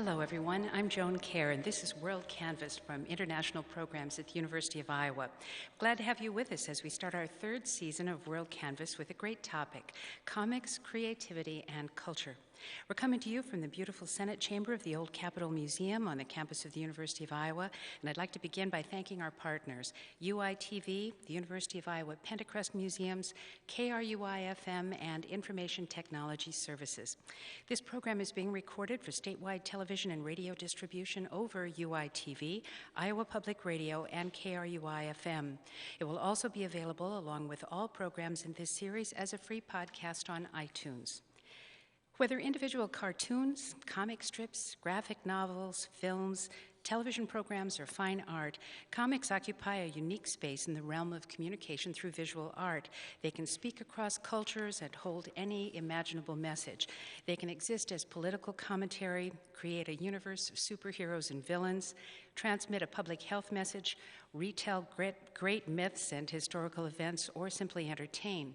Hello, everyone. I'm Joan Kerr, and this is WorldCanvass from International Programs at the University of Iowa. Glad to have you with us as we start our third season of WorldCanvass with a great topic, comics, creativity, and culture. We're coming to you from the beautiful Senate Chamber of the Old Capitol Museum on the campus of the University of Iowa, and I'd like to begin by thanking our partners, UITV, the University of Iowa Pentecrest Museums, KRUI-FM, and Information Technology Services. This program is being recorded for statewide television and radio distribution over UITV, Iowa Public Radio, and KRUI-FM. It will also be available, along with all programs in this series, as a free podcast on iTunes. Whether individual cartoons, comic strips, graphic novels, films, television programs, or fine art, comics occupy a unique space in the realm of communication through visual art. They can speak across cultures and hold any imaginable message. They can exist as political commentary, create a universe of superheroes and villains, transmit a public health message, retell great myths and historical events, or simply entertain.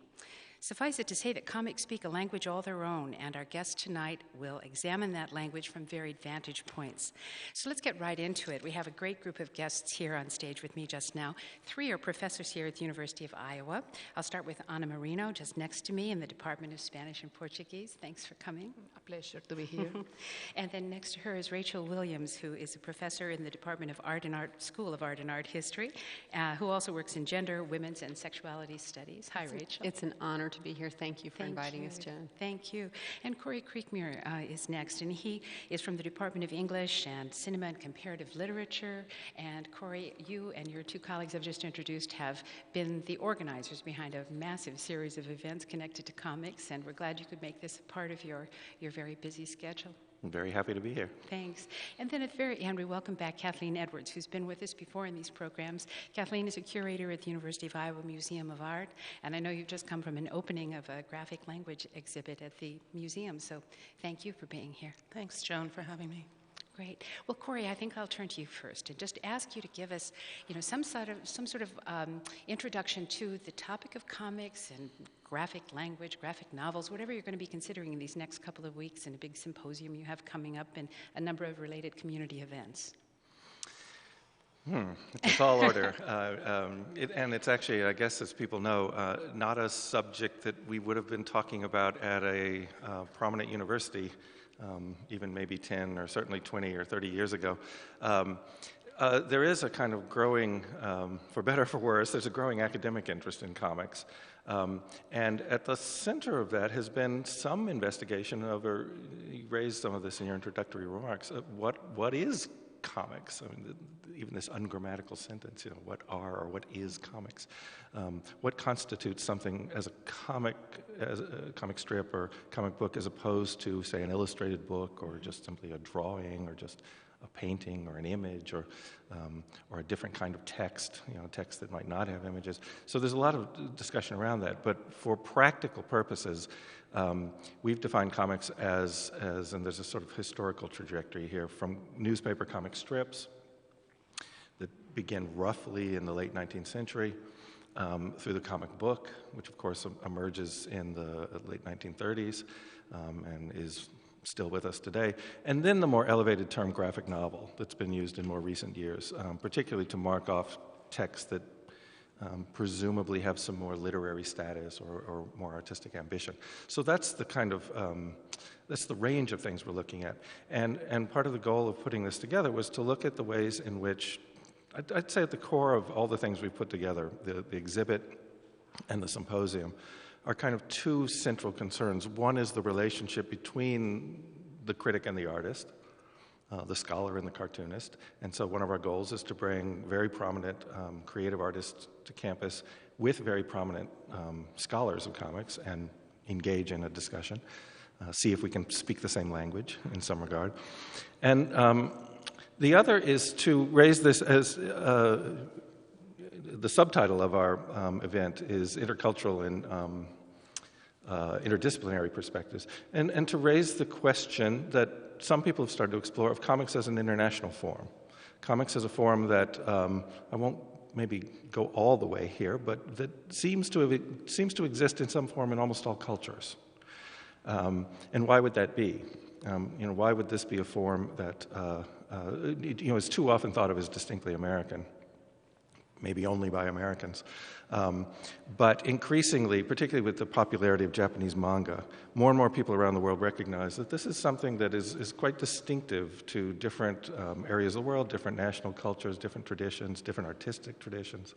Suffice it to say that comics speak a language all their own, and our guests tonight will examine that language from varied vantage points. So let's get right into it. We have a great group of guests here on stage with me just now. 3 are professors here at the University of Iowa. I'll start with Ana Merino, just next to me in the Department of Spanish and Portuguese. Thanks for coming. A pleasure to be here. And then next to her is Rachel Williams, who is a professor in the Department of School of Art and Art History, who also works in gender, women's, and sexuality studies. Hi, Rachel. It's an honor to be here. Thank you for inviting us, Jen. Thank you. And Corey Creekmur is next, and he is from the Department of English and Cinema and Comparative Literature. And Corey, you and your 2 colleagues I've just introduced have been the organizers behind a massive series of events connected to comics, and we're glad you could make this a part of your very busy schedule. I'm very happy to be here. Thanks. And then at the very end, we welcome back Kathleen Edwards, who's been with us before in these programs. Kathleen is a curator at the University of Iowa Museum of Art, and I know you've just come from an opening of a graphic language exhibit at the museum, so thank you for being here. Thanks, Joan, for having me. Great. Well, Corey, I think I'll turn to you first and just ask you to give us, some sort of introduction to the topic of comics and graphic language, graphic novels, whatever you're going to be considering in these next couple of weeks in a big symposium you have coming up and a number of related community events. It's a tall order. And it's actually, I guess as people know, not a subject that we would have been talking about at a prominent university even maybe 10 or certainly 20 or 30 years ago. There is a kind of growing, for better or for worse, there's a growing academic interest in comics. And at the center of that has been some investigation over, you raised some of this in your introductory remarks, what is comics? I mean, even this ungrammatical sentence, what are or what is comics? What constitutes something as a comic strip or comic book as opposed to, say, an illustrated book or just simply a drawing or just a painting or an image or a different kind of text, text that might not have images. So there's a lot of discussion around that. But for practical purposes, we've defined comics as, and there's a sort of historical trajectory here, from newspaper comic strips that begin roughly in the late 19th century through the comic book, which of course emerges in the late 1930s and is still with us today, and then the more elevated term graphic novel that's been used in more recent years, particularly to mark off texts that presumably have some more literary status or more artistic ambition. So that's the kind of, that's the range of things we're looking at. And part of the goal of putting this together was to look at the ways in which, I'd say at the core of all the things we put together, the exhibit and the symposium, are kind of 2 central concerns. One is the relationship between the critic and the artist, the scholar and the cartoonist. And so one of our goals is to bring very prominent creative artists to campus with very prominent scholars of comics and engage in a discussion, see if we can speak the same language in some regard. And the other is to raise this as the subtitle of our event is Intercultural and Interdisciplinary Perspectives, and to raise the question that some people have started to explore of comics as an international form. Comics as a form that, I won't maybe go all the way here, but that seems to exist in some form in almost all cultures. And why would that be? Why would this be a form that is too often thought of as distinctly American, maybe only by Americans. But increasingly, particularly with the popularity of Japanese manga, more and more people around the world recognize that this is something that is quite distinctive to different areas of the world, different national cultures, different traditions, different artistic traditions.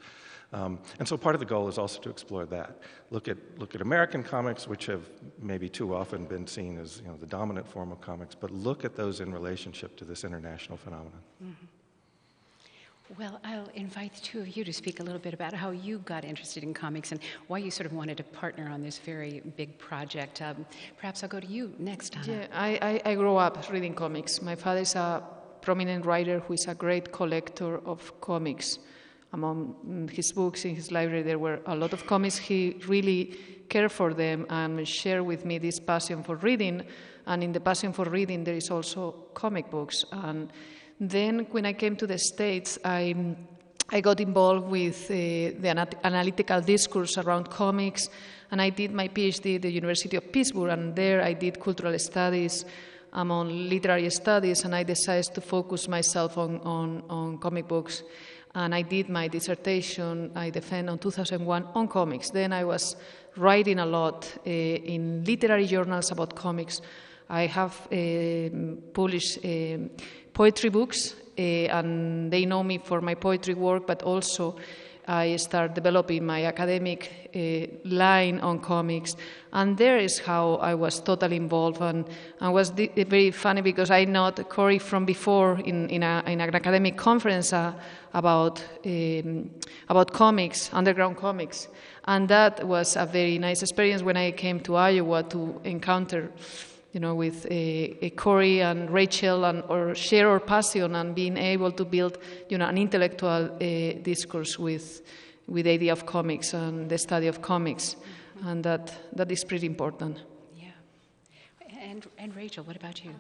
And so part of the goal is also to explore that. Look at American comics, which have maybe too often been seen as the dominant form of comics, but look at those in relationship to this international phenomenon. Mm-hmm. Well, I'll invite the two of you to speak a little bit about how you got interested in comics and why you sort of wanted to partner on this very big project. Perhaps I'll go to you next, Anna. Yeah, I grew up reading comics. My father is a prominent writer who is a great collector of comics. Among his books in his library, there were a lot of comics. He really cared for them and shared with me this passion for reading. And in the passion for reading, there is also comic books. And then when I came to the States, I got involved with the analytical discourse around comics, and I did my PhD at the University of Pittsburgh, and there I did cultural studies among literary studies, and I decided to focus myself on comic books. And I did my dissertation, I defended in 2001 on comics. Then I was writing a lot in literary journals about comics. I have published poetry books, and they know me for my poetry work, but also I started developing my academic line on comics, and there is how I was totally involved, and was very funny because I know Corey from before in an academic conference about comics, underground comics, and that was a very nice experience when I came to Iowa to encounter with Corey and Rachel, or share our passion and being able to build, an intellectual discourse with the idea of comics and the study of comics, and that is pretty important. Yeah. And Rachel, what about you?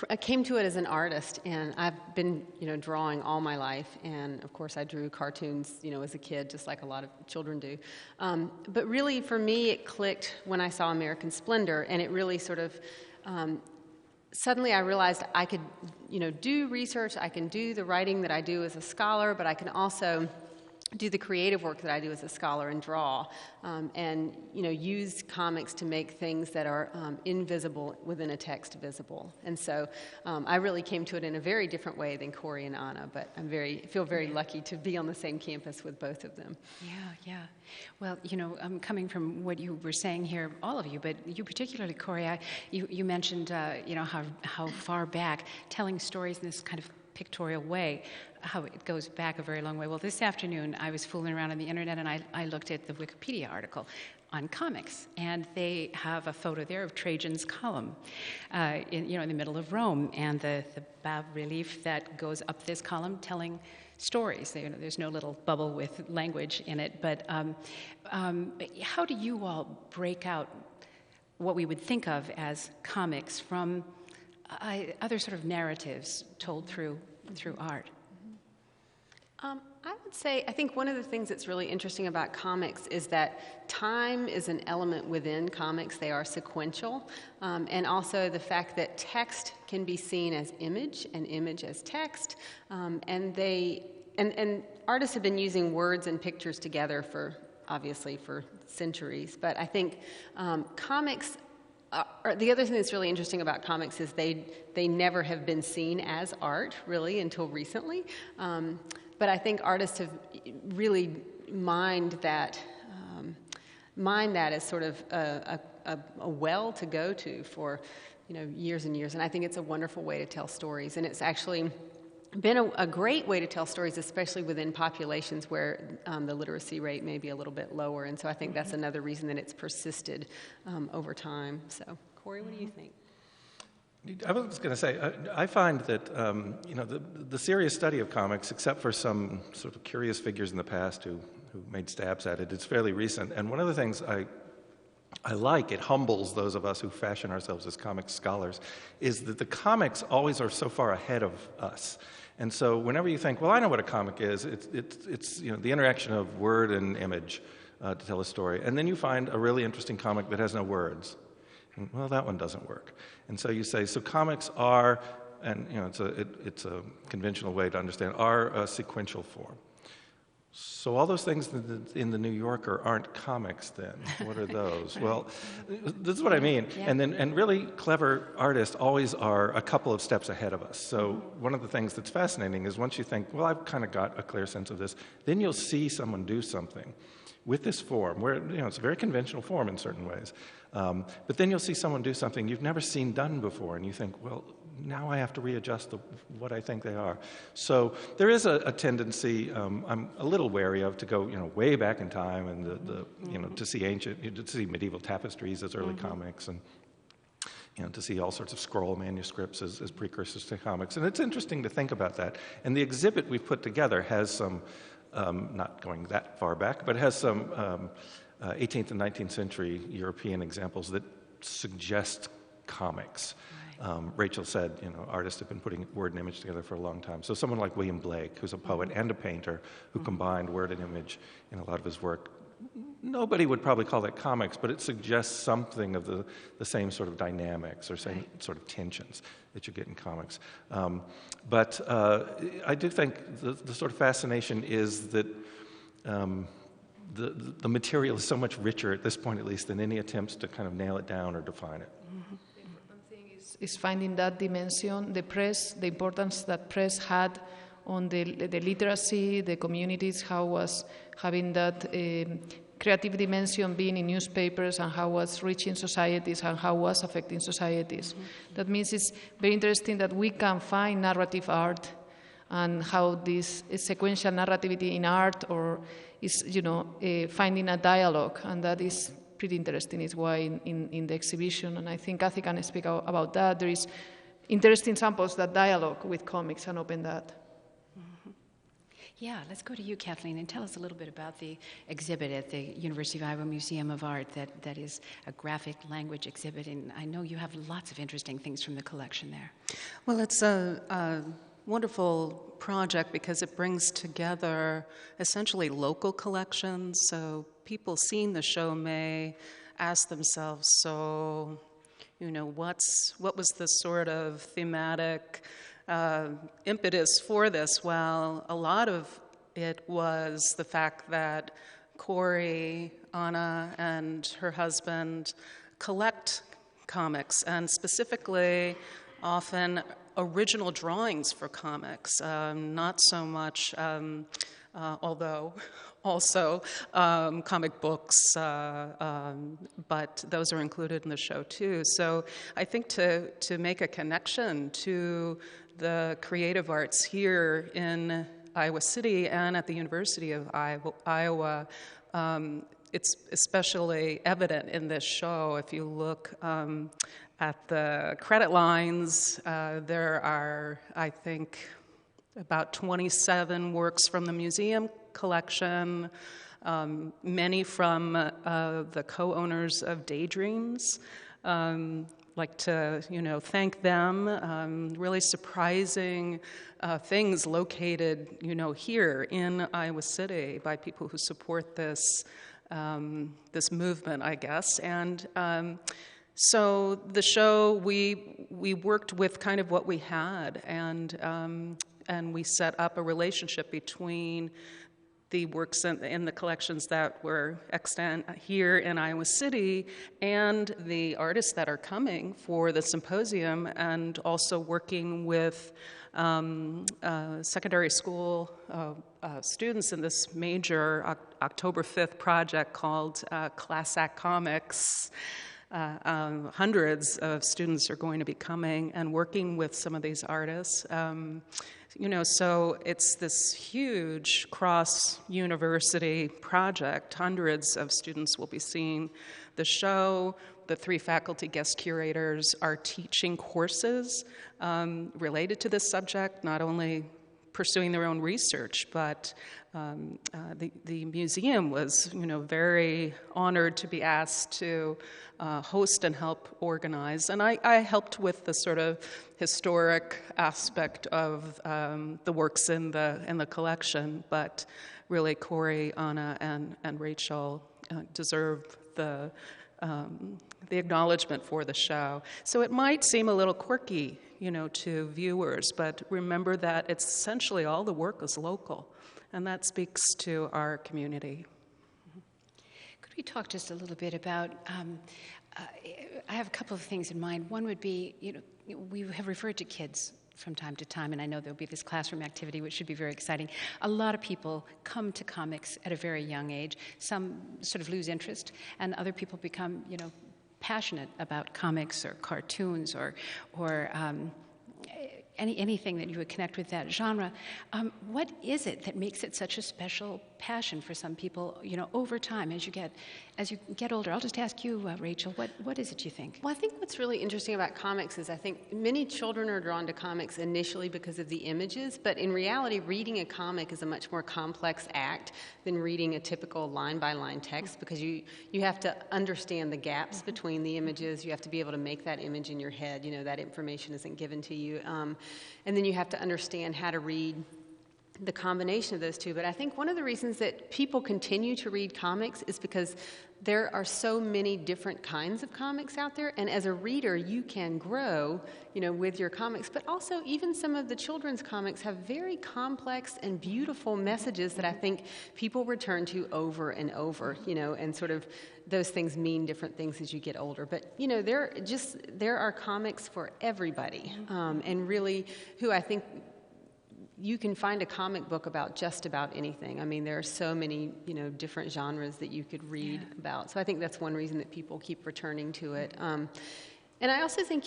I came to it as an artist, and I've been, drawing all my life, and of course I drew cartoons, as a kid, just like a lot of children do. But really, for me, it clicked when I saw American Splendor, and it really sort of, suddenly I realized I could, do research, I can do the writing that I do as a scholar, but I can also do the creative work that I do as a scholar and draw, and use comics to make things that are invisible within a text visible. And so I really came to it in a very different way than Corey and Anna, but I feel very lucky to be on the same campus with both of them. Yeah. Well, coming from what you were saying here, all of you, but you particularly, Corey, you mentioned how far back telling stories in this kind of pictorial way, how it goes back a very long way. Well, this afternoon I was fooling around on the internet, and I looked at the Wikipedia article on comics, and they have a photo there of Trajan's column in the middle of Rome, and the bas-relief that goes up this column telling stories. There's no little bubble with language in it, but how do you all break out what we would think of as comics from other sort of narratives told through art? I would say, I think one of the things that's really interesting about comics is that time is an element within comics. They are sequential, and also the fact that text can be seen as image and image as text, and artists have been using words and pictures together for centuries. But I think comics. The other thing that's really interesting about comics is they never have been seen as art, really, until recently. But I think artists have really mined that as sort of a well to go to for years and years. And I think it's a wonderful way to tell stories. And it's actually been a great way to tell stories, especially within populations where the literacy rate may be a little bit lower. And so I think that's another reason that it's persisted over time. So, Corey, what do you think? I was going to say, I find that the serious study of comics, except for some sort of curious figures in the past who made stabs at it, it's fairly recent. And one of the things I like, it humbles those of us who fashion ourselves as comics scholars, is that the comics always are so far ahead of us. And so whenever you think, well, I know what a comic is, it's the interaction of word and image to tell a story. And then you find a really interesting comic that has no words. And, well, that one doesn't work. And so you say, so comics are, and it's a conventional way to understand, are a sequential form. So all those things in the New Yorker aren't comics then. What are those? Right. Well, this is what I mean. Yeah. And really clever artists always are a couple of steps ahead of us. So one of the things that's fascinating is once you think, well, I've kind of got a clear sense of this, then you'll see someone do something with this form, where it's a very conventional form in certain ways. But then you'll see someone do something you've never seen done before, and you think, well, now I have to readjust what I think they are. So there is a tendency I'm a little wary of to go way back in time and to see medieval tapestries as early comics, and to see all sorts of scroll manuscripts as precursors to comics. And it's interesting to think about that. And the exhibit we've put together has some, not going that far back, but has some 18th and 19th century European examples that suggest comics. Rachel said, artists have been putting word and image together for a long time. So someone like William Blake, who's a poet and a painter, who combined word and image in a lot of his work, nobody would probably call that comics, but it suggests something of the same sort of dynamics or same sort of tensions that you get in comics. But I do think the sort of fascination is that the material is so much richer at this point, at least, than any attempts to kind of nail it down or define it. Is finding that dimension, the importance that press had on the literacy, the communities, how was having that creative dimension being in newspapers, and how was reaching societies and how was affecting societies. That means it's very interesting that we can find narrative art and how this sequential narrativity in art or is, finding a dialogue, and that is pretty interesting. Is why in the exhibition, and I think Kathy can speak about that, there is interesting samples that dialogue with comics and open that. Yeah, let's go to you, Kathleen, and tell us a little bit about the exhibit at the University of Iowa Museum of Art that is a graphic language exhibit, and I know you have lots of interesting things from the collection there. Well, it's a wonderful project because it brings together essentially local collections. So people seeing the show may ask themselves, so, what was the sort of thematic impetus for this? Well, a lot of it was the fact that Corey, Anna, and her husband collect comics, and specifically often original drawings for comics, not so much, although also comic books, but those are included in the show too. So I think to make a connection to the creative arts here in Iowa City and at the University of Iowa, it's especially evident in this show. If you look at the credit lines, there are, I think, about 27 works from the museum collection, many from the co-owners of Daydreams. Like to, thank them. Really surprising things located, here in Iowa City by people who support this this movement, I guess. And so the show, we worked with kind of what we had, and we set up a relationship between the works in the collections that were extant here in Iowa City and the artists that are coming for the symposium, and also working with secondary school students in this major October 5th project called Class Act Comics. Hundreds of students are going to be coming and working with some of these artists. So it's this huge cross-university project. Hundreds of students will be seeing the show. The 3 faculty guest curators are teaching courses related to this subject, not only pursuing their own research, but the museum was, very honored to be asked to host and help organize. And I helped with the sort of historic aspect of the works in the collection, but really Corey, Anna, and Rachel deserve the the acknowledgement for the show. So it might seem a little quirky, to viewers, but remember that it's essentially all the work is local, and that speaks to our community. Could we talk just a little bit about, I have a couple of things in mind. One would be, we have referred to kids from time to time, and I know there'll be this classroom activity, which should be very exciting. A lot of people come to comics at a very young age. Some sort of lose interest, and other people become, passionate about comics or cartoons or anything that you would connect with that genre. What is it that makes it such a special passion for some people, over time as you get older? I'll just ask you, Rachel, what is it you think? Well, I think what's really interesting about comics is I think many children are drawn to comics initially because of the images, but in reality, reading a comic is a much more complex act than reading a typical line-by-line text, because you have to understand the gaps between the images. You have to be able to make that image in your head. That information isn't given to you. And then you have to understand how to read the combination of those two. But I think one of the reasons that people continue to read comics is because there are so many different kinds of comics out there, and as a reader you can grow with your comics. But also even some of the children's comics have very complex and beautiful messages that I think people return to over and over, and sort of those things mean different things as you get older. But there are comics for everybody, and really who I think you can find a comic book about just about anything. I mean, there are so many, different genres that you could read about. So I think that's one reason that people keep returning to it. And I also think,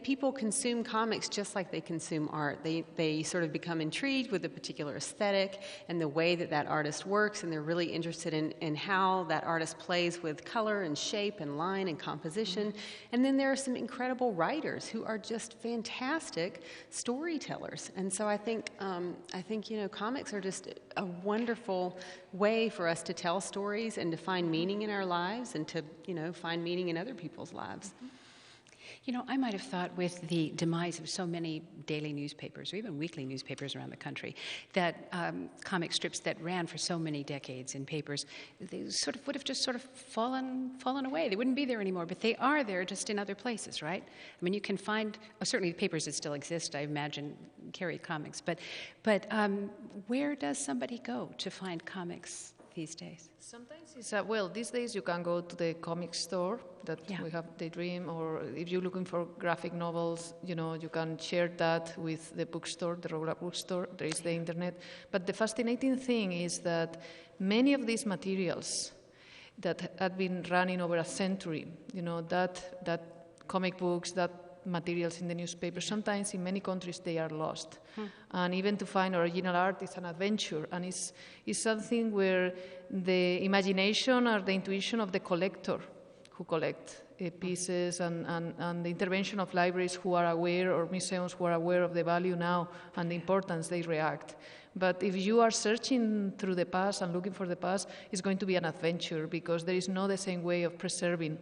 people consume comics just like they consume art. They sort of become intrigued with a particular aesthetic and the way that artist works, and they're really interested in how that artist plays with color and shape and line and composition. And then there are some incredible writers who are just fantastic storytellers. And so I think comics are just a wonderful way for us to tell stories and to find meaning in our lives and to, find meaning in other people's lives. I might have thought with the demise of so many daily newspapers or even weekly newspapers around the country that comic strips that ran for so many decades in papers, they would have just fallen away. They wouldn't be there anymore, but they are there just in other places, right? I mean, you can find, certainly the papers that still exist, I imagine, carry comics, but where does somebody go to find comics these days? Sometimes it's these days you can go to the comic store that we have Daydream, or if you're looking for graphic novels, you can share that with the bookstore, the regular bookstore. There is the internet. But the fascinating thing is that many of these materials that had been running over a century, that comic books, that materials in the newspaper, sometimes in many countries they are lost. And even to find original art is an adventure, and it's something where the imagination or the intuition of the collector who collect pieces and the intervention of libraries who are aware, or museums who are aware of the value now and the importance, they react. But if you are searching through the past and looking for the past, it's going to be an adventure, because there is not the same way of preserving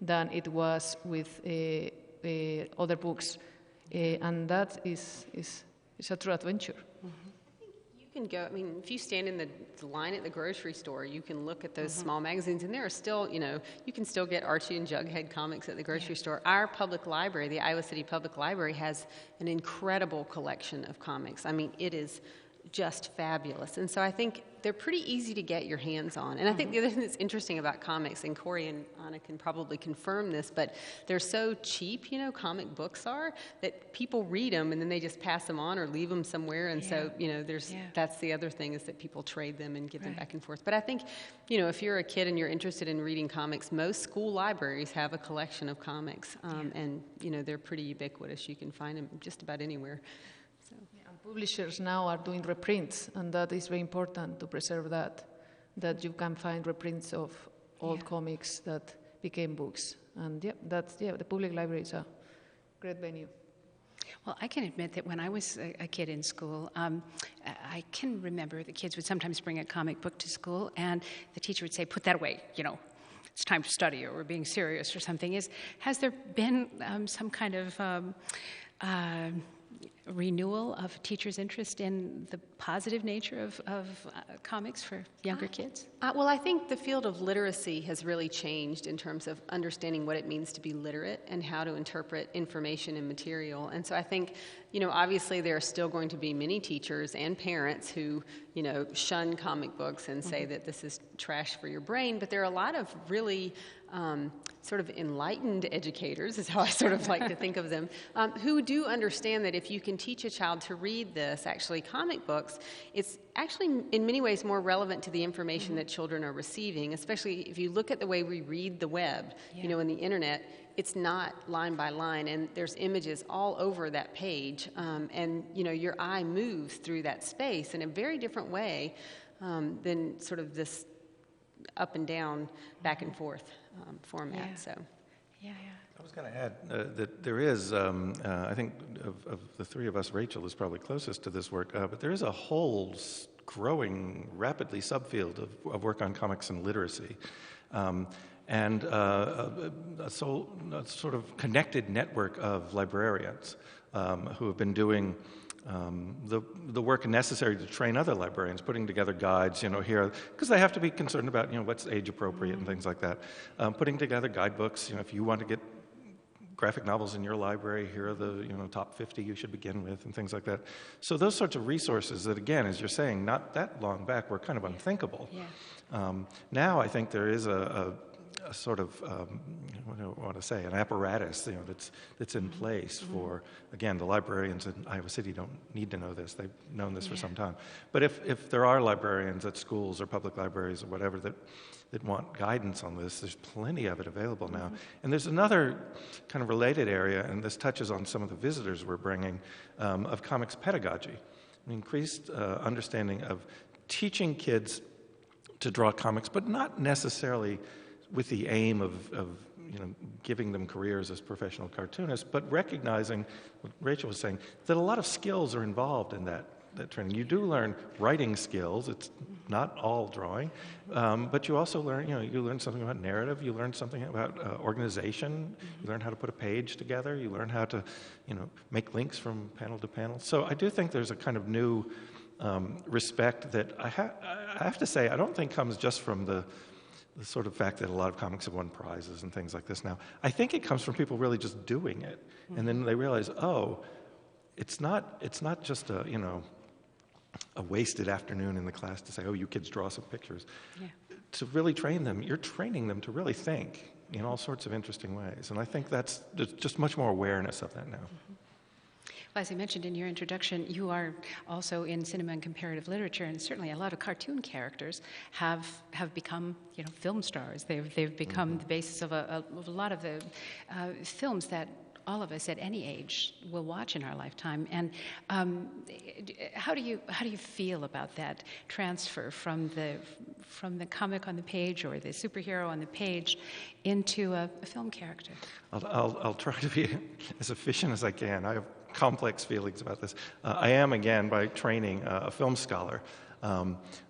than it was with other books, and that is a true adventure. You can go, if you stand in the line at the grocery store, you can look at those small magazines, and there are still, you can still get Archie and Jughead comics at the grocery store. Our public library, the Iowa City Public Library, has an incredible collection of comics. It is just fabulous. And so I think they're pretty easy to get your hands on. And I think the other thing that's interesting about comics, and Corey and Anna can probably confirm this, but they're so cheap, comic books are, that people read them and then they just pass them on or leave them somewhere. And so, that's the other thing, is that people trade them and give them back and forth. But I think, if you're a kid and you're interested in reading comics, most school libraries have a collection of comics. And, they're pretty ubiquitous. You can find them just about anywhere. So. Publishers now are doing reprints, and that is very important to preserve that you can find reprints of old comics that became books. And the public library is a great venue. Well, I can admit that when I was a kid in school, I can remember the kids would sometimes bring a comic book to school, and the teacher would say, "Put that away, it's time to study, or we're being serious," or something. Has there been some kind of renewal of teachers' interest in the positive nature of comics for younger kids? Well, I think the field of literacy has really changed in terms of understanding what it means to be literate and how to interpret information and material. And so I think, obviously there are still going to be many teachers and parents who, shun comic books and say that this is trash for your brain, but there are a lot of really sort of enlightened educators, is how I sort of like to think of them, who do understand that if you can teach a child to read this, actually comic books, it's actually in many ways more relevant to the information that children are receiving, especially if you look at the way we read the web, in the internet. It's not line by line, and there's images all over that page, and your eye moves through that space in a very different way than sort of this up and down, back and forth format. Yeah. So, I was going to add that there is, I think of the three of us, Rachel is probably closest to this work, but there is a whole growing, rapidly subfield of work on comics and literacy. And a sort of connected network of librarians who have been doing the work necessary to train other librarians, putting together guides, here, because they have to be concerned about, what's age appropriate and things like that. Putting together guidebooks, if you want to get graphic novels in your library, here are the, top 50 you should begin with, and things like that. So those sorts of resources that, again, as you're saying, not that long back were kind of unthinkable. Yeah. Now I think there is a sort of, what do I want to say, an apparatus, that's in place for, again, the librarians in Iowa City don't need to know this. They've known this for some time. But if there are librarians at schools or public libraries or whatever that want guidance on this, there's plenty of it available now. And there's another kind of related area, and this touches on some of the visitors we're bringing, of comics pedagogy, an increased understanding of teaching kids to draw comics, but not necessarily with the aim of giving them careers as professional cartoonists, but recognizing, what Rachel was saying, that a lot of skills are involved in that training. You do learn writing skills. It's not all drawing, but you also learn, you learn something about narrative. You learn something about organization. You learn how to put a page together. You learn how to, make links from panel to panel. So I do think there's a kind of new respect that I have to say I don't think comes just from the sort of fact that a lot of comics have won prizes and things like this now. I think it comes from people really just doing it, and then they realize, it's not just a wasted afternoon in the class to say, you kids draw some pictures. Yeah. To really train them, you're training them to really think in all sorts of interesting ways, and I think there's just much more awareness of that now. Well, as I mentioned in your introduction, you are also in cinema and comparative literature, and certainly a lot of cartoon characters have become, film stars. They've become the basis of a lot of the films that all of us at any age will watch in our lifetime. And how do you feel about that transfer from the comic on the page or the superhero on the page into a film character? I'll try to be as efficient as I can. I have complex feelings about this. I am, again, by training, a film scholar.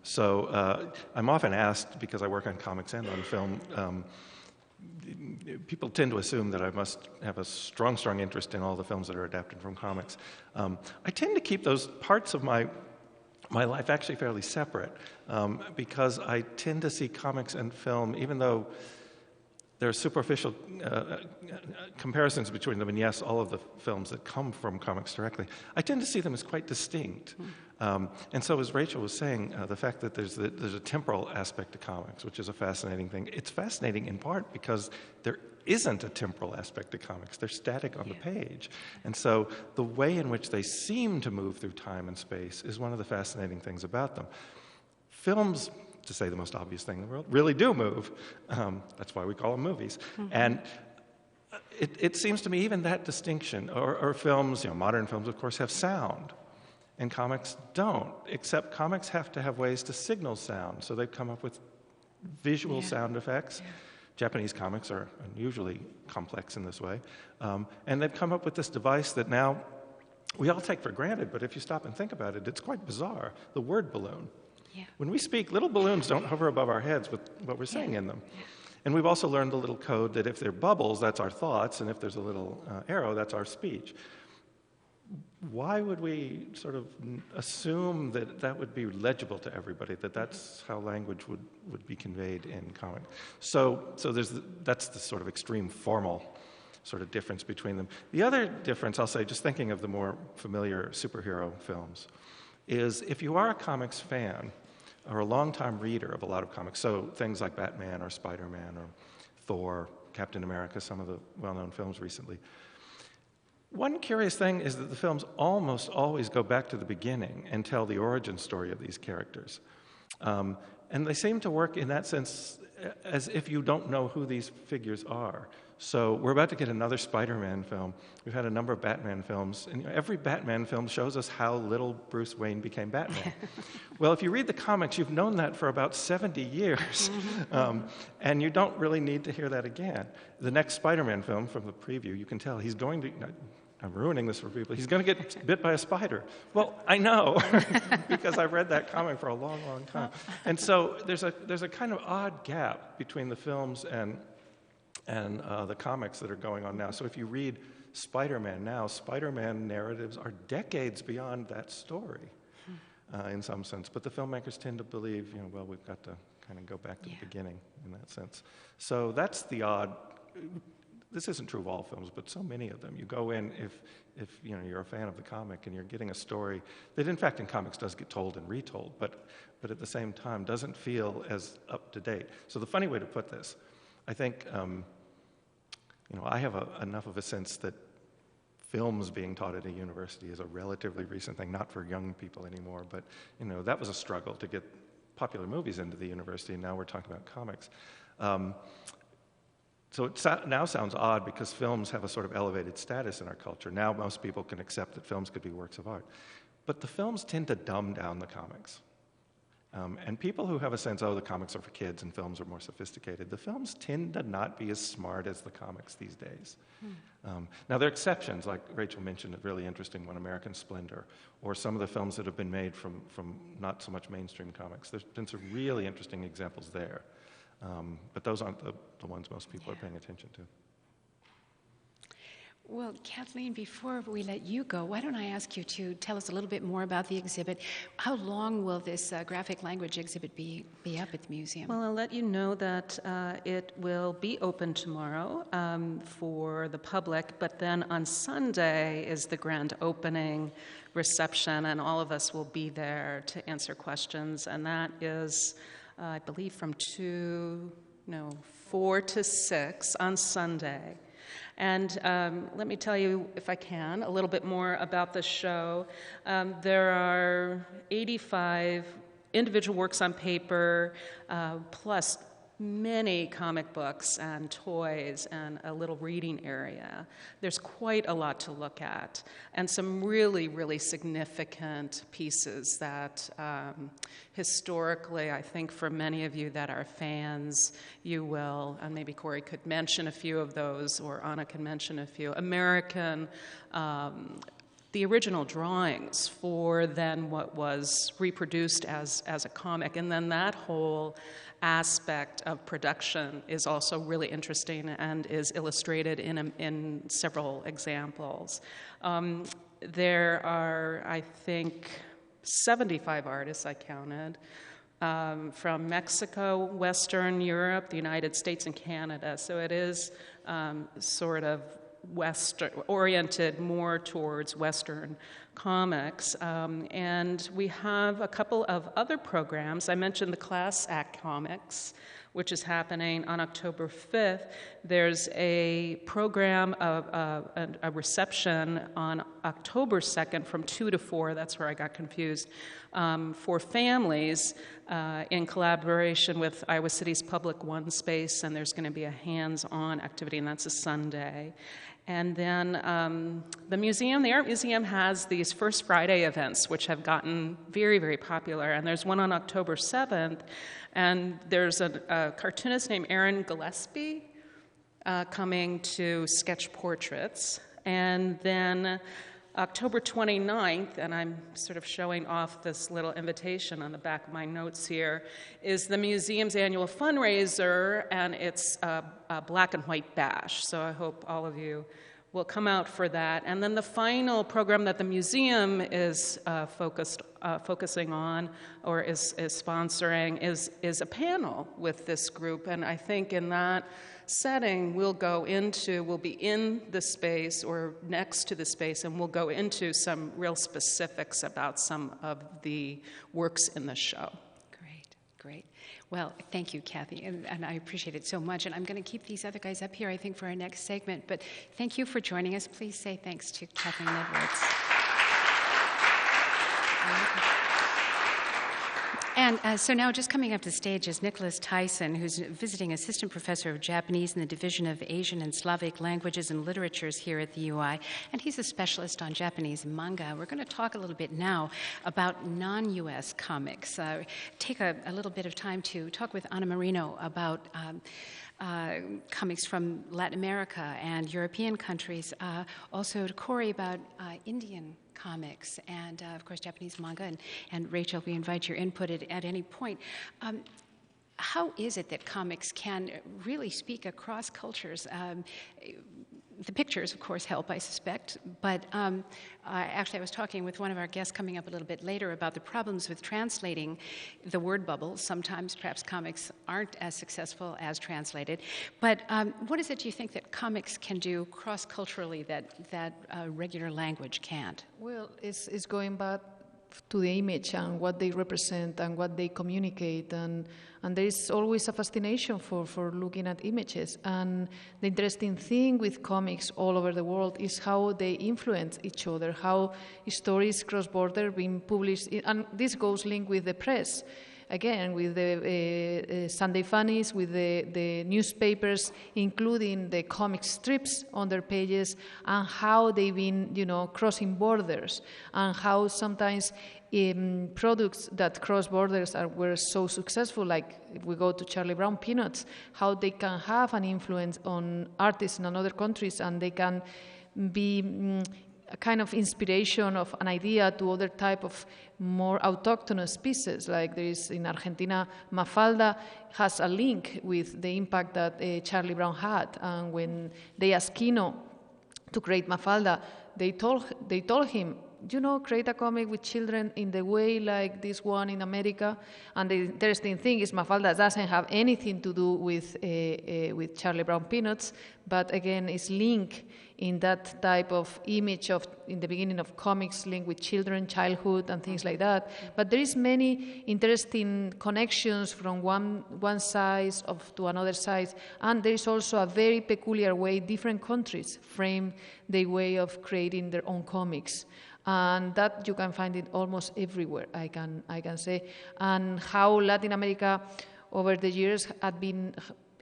So I'm often asked, because I work on comics and on film, people tend to assume that I must have a strong interest in all the films that are adapted from comics. I tend to keep those parts of my life actually fairly separate, because I tend to see comics and film, even though there are superficial comparisons between them, and yes, all of the films that come from comics directly, I tend to see them as quite distinct. And so, as Rachel was saying, the fact that there's a temporal aspect to comics, which is a fascinating thing, it's fascinating in part because there isn't a temporal aspect to comics. They're static on the page. And so the way in which they seem to move through time and space is one of the fascinating things about them. Films, to say the most obvious thing in the world, really do move. That's why we call them movies. And it seems to me even that distinction, or films, modern films, of course, have sound. And comics don't, except comics have to have ways to signal sound. So they've come up with visual sound effects. Yeah. Japanese comics are unusually complex in this way. And they've come up with this device that now we all take for granted, but if you stop and think about it, it's quite bizarre. The word balloon. Yeah. When we speak, little balloons don't hover above our heads with what we're saying in them. Yeah. And we've also learned the little code that if they're bubbles, that's our thoughts, and if there's a little arrow, that's our speech. why would we sort of assume that that would be legible to everybody, that that's how language would be conveyed in comic? So that's the sort of extreme formal sort of difference between them. The other difference, I'll say, just thinking of the more familiar superhero films, is if you are a comics fan or a longtime reader of a lot of comics, so things like Batman or Spider-Man or Thor, Captain America, some of the well-known films recently, one curious thing is that the films almost always go back to the beginning and tell the origin story of these characters. And they seem to work in that sense as if you don't know who these figures are. So we're about to get another Spider-Man film. We've had a number of Batman films, and every Batman film shows us how little Bruce Wayne became Batman. Well, if you read the comics, you've known that for about 70 years, and you don't really need to hear that again. The next Spider-Man film, from the preview, you can tell he's going to... I'm ruining this for people. He's going to get bit by a spider. Well, I know, because I've read that comic for a long, long time. And so there's a kind of odd gap between the films and the comics that are going on now. So if you read Spider-Man now, Spider-Man narratives are decades beyond that story, in some sense. But the filmmakers tend to believe, well, we've got to kind of go back to the beginning in that sense. So that's the odd... This isn't true of all films, but so many of them. You go in if you're a fan of the comic and you're getting a story that, in fact, in comics does get told and retold, but at the same time doesn't feel as up to date. So the funny way to put this, I think, I have enough of a sense that films being taught at a university is a relatively recent thing, not for young people anymore, but that was a struggle to get popular movies into the university, and now we're talking about comics. So it now sounds odd because films have a sort of elevated status in our culture. Now most people can accept that films could be works of art. But the films tend to dumb down the comics. And people who have a sense, the comics are for kids and films are more sophisticated, the films tend to not be as smart as the comics these days. Now there are exceptions, like Rachel mentioned, a really interesting one, American Splendor, or some of the films that have been made from not so much mainstream comics. There's been some really interesting examples there. But those aren't the ones most people are paying attention to. Well, Kathleen, before we let you go, why don't I ask you to tell us a little bit more about the exhibit? How long will this graphic language exhibit be up at the museum? Well, I'll let you know that it will be open tomorrow for the public, but then on Sunday is the grand opening reception, and all of us will be there to answer questions, and that is... I believe from 4 to 6 on Sunday. And let me tell you, if I can, a little bit more about the show. There are 85 individual works on paper, plus many comic books and toys and a little reading area. There's quite a lot to look at, and some really, really significant pieces that historically, I think for many of you that are fans, you will, and maybe Corey could mention a few of those, or Anna can mention a few, American the original drawings for then what was reproduced as a comic, and then that whole aspect of production is also really interesting and is illustrated in several examples. There are, I think, 75 artists I counted, from Mexico, Western Europe, the United States, and Canada. So it is sort of oriented more towards Western comics. And we have a couple of other programs. I mentioned the Class Act Comics, which is happening on October 5th. There's a program of a reception on October 2nd from 2 to 4, that's where I got confused, for families in collaboration with Iowa City's Public One Space, and there's going to be a hands-on activity, and that's a Sunday. And then the Art Museum has these First Friday events, which have gotten very, very popular. And there's one on October 7th, and there's a cartoonist named Aaron Gillespie coming to sketch portraits. And then October 29th, and I'm sort of showing off this little invitation on the back of my notes here, is the museum's annual fundraiser, and it's a black and white bash. So I hope all of you will come out for that. And then the final program that the museum is focusing on or is sponsoring is a panel with this group. And I think in that setting, we'll be in the space or next to the space, and we'll go into some real specifics about some of the works in the show. Great. Well, thank you, Kathy, and I appreciate it so much. And I'm going to keep these other guys up here, I think, for our next segment. But thank you for joining us. Please say thanks to Kathleen Laborde. And so now just coming up to the stage is Nicholas Theisen, who's visiting assistant professor of Japanese in the Division of Asian and Slavic Languages and Literatures here at the UI, and he's a specialist on Japanese manga. We're going to talk a little bit now about non-U.S. comics. Take a little bit of time to talk with Ana Merino about comics from Latin America and European countries. Also to Corey about Indian comics and, of course, Japanese manga. And Rachel, we invite your input at any point. How is it that comics can really speak across cultures? The pictures, of course, help, I suspect, but actually I was talking with one of our guests coming up a little bit later about the problems with translating the word bubble. Sometimes perhaps comics aren't as successful as translated, but what is it do you think that comics can do cross-culturally that regular language can't? Well, it's going back to the image and what they represent and what they communicate, and there is always a fascination for looking at images. And the interesting thing with comics all over the world is how they influence each other, how stories cross-border being published, and this goes linked with the press. Again, with the Sunday Funnies, with the newspapers, including the comic strips on their pages, and how they've been, crossing borders, and how sometimes products that cross borders were so successful, like if we go to Charlie Brown Peanuts, how they can have an influence on artists in other countries, and they can be a kind of inspiration of an idea to other type of more autochthonous pieces. Like there is in Argentina, Mafalda has a link with the impact that Charlie Brown had. And when they asked Kino to create Mafalda, they told him, create a comic with children in the way like this one in America. And the interesting thing is Mafalda doesn't have anything to do with Charlie Brown Peanuts, but again, is linked in that type of image of, in the beginning of comics, linked with children, childhood, and things like that. But there is many interesting connections from one side to another side, and there is also a very peculiar way different countries frame their way of creating their own comics. And that you can find it almost everywhere, I can say. And how Latin America over the years had been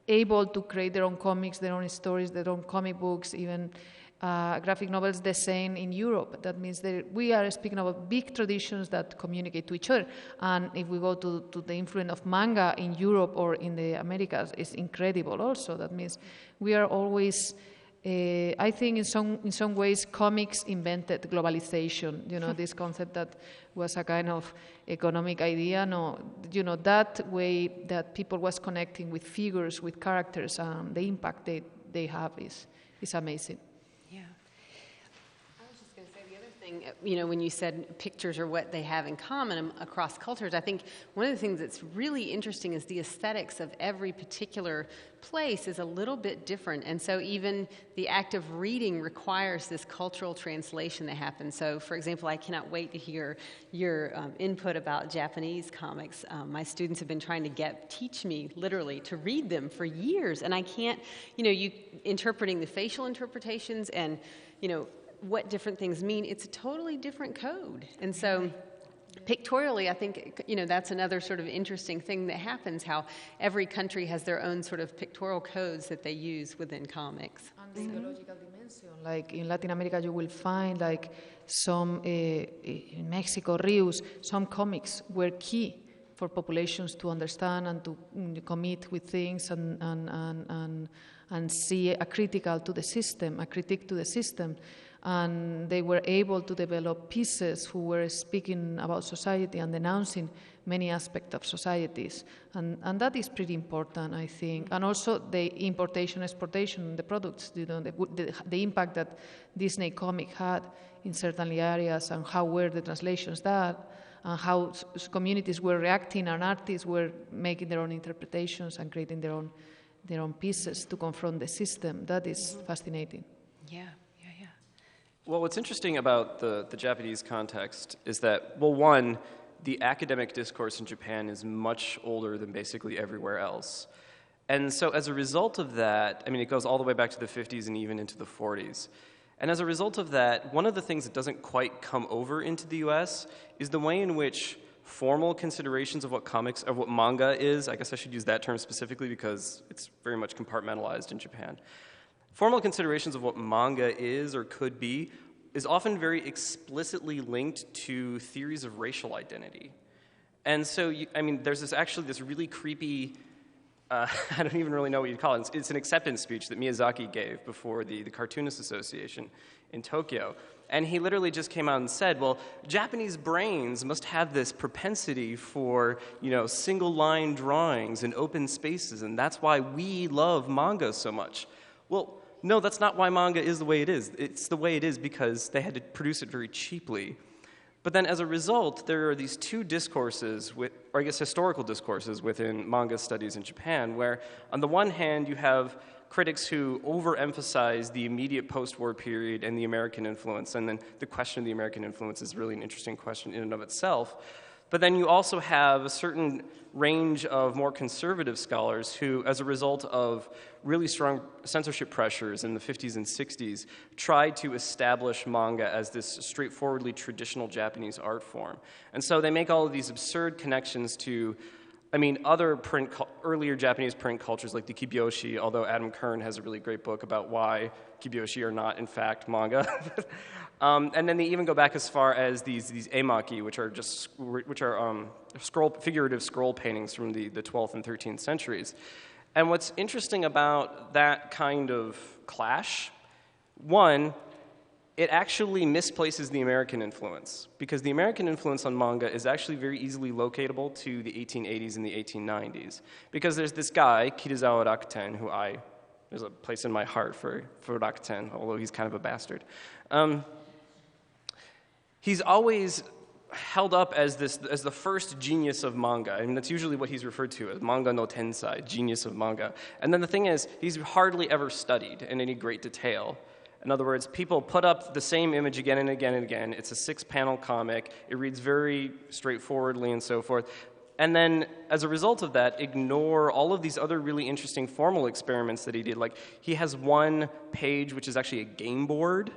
able to create their own comics, their own stories, their own comic books, even graphic novels, the same in Europe. That means that we are speaking about big traditions that communicate to each other. And if we go to the influence of manga in Europe or in the Americas, it's incredible also. That means we are always... I think in some ways comics invented globalization. This concept that was a kind of economic idea. No, that way that people was connecting with figures, with characters, and the impact they have is amazing. When you said pictures are what they have in common across cultures, I think one of the things that's really interesting is the aesthetics of every particular place is a little bit different. And so even the act of reading requires this cultural translation that happens. So, for example, I cannot wait to hear your input about Japanese comics. My students have been trying to teach me literally to read them for years. And I can't, you interpreting the facial interpretations and, what different things mean, it's a totally different code. And so pictorially, I think, that's another sort of interesting thing that happens, how every country has their own sort of pictorial codes that they use within comics. And the ideological dimension, like in Latin America, you will find like some, in Mexico, Rios, some comics were key for populations to understand and to commit with things and see a critique to the system. and they were able to develop pieces who were speaking about society and denouncing many aspects of societies. And that is pretty important, I think. And also the importation, exportation, the products, the impact that Disney comic had in certain areas, and how were the translations that, and how communities were reacting, and artists were making their own interpretations and creating their own pieces to confront the system. That is fascinating. Yeah. Well, what's interesting about the Japanese context is that, well, one, the academic discourse in Japan is much older than basically everywhere else. And so as a result of that, I mean, it goes all the way back to the 50s and even into the 40s. And as a result of that, one of the things that doesn't quite come over into the US is the way in which formal considerations of what comics, of what manga is, I guess I should use that term specifically because it's very much compartmentalized in Japan. Formal considerations of what manga is or could be is often very explicitly linked to theories of racial identity. And so, there's this really creepy, I don't even really know what you'd call it. It's an acceptance speech that Miyazaki gave before the Cartoonists Association in Tokyo. And he literally just came out and said, well, Japanese brains must have this propensity for, single-line drawings and open spaces, and that's why we love manga so much. Well, no, that's not why manga is the way it is. It's the way it is because they had to produce it very cheaply. But then as a result, there are these two discourses, historical discourses within manga studies in Japan, where on the one hand you have critics who overemphasize the immediate post-war period and the American influence, and then the question of the American influence is really an interesting question in and of itself. But then you also have a certain range of more conservative scholars who, as a result of really strong censorship pressures in the 50s and 60s, tried to establish manga as this straightforwardly traditional Japanese art form. And so they make all of these absurd connections to, other earlier Japanese print cultures like the kibyoushi, although Adam Kern has a really great book about why kibyoushi are not, in fact, manga. And then they even go back as far as these emaki, which are figurative scroll paintings from the 12th and 13th centuries. And what's interesting about that kind of clash, one, it actually misplaces the American influence, because the American influence on manga is actually very easily locatable to the 1880s and the 1890s. Because there's this guy, Kitazawa Rakuten, there's a place in my heart for Rakuten, although he's kind of a bastard. He's always held up as the first genius of manga, and that's usually what he's referred to as manga no tensai, genius of manga. And then the thing is, he's hardly ever studied in any great detail. In other words, people put up the same image again and again and again. It's a 6-panel comic. It reads very straightforwardly and so forth. And then, as a result of that, ignore all of these other really interesting formal experiments that he did. Like, he has one page which is actually a game board.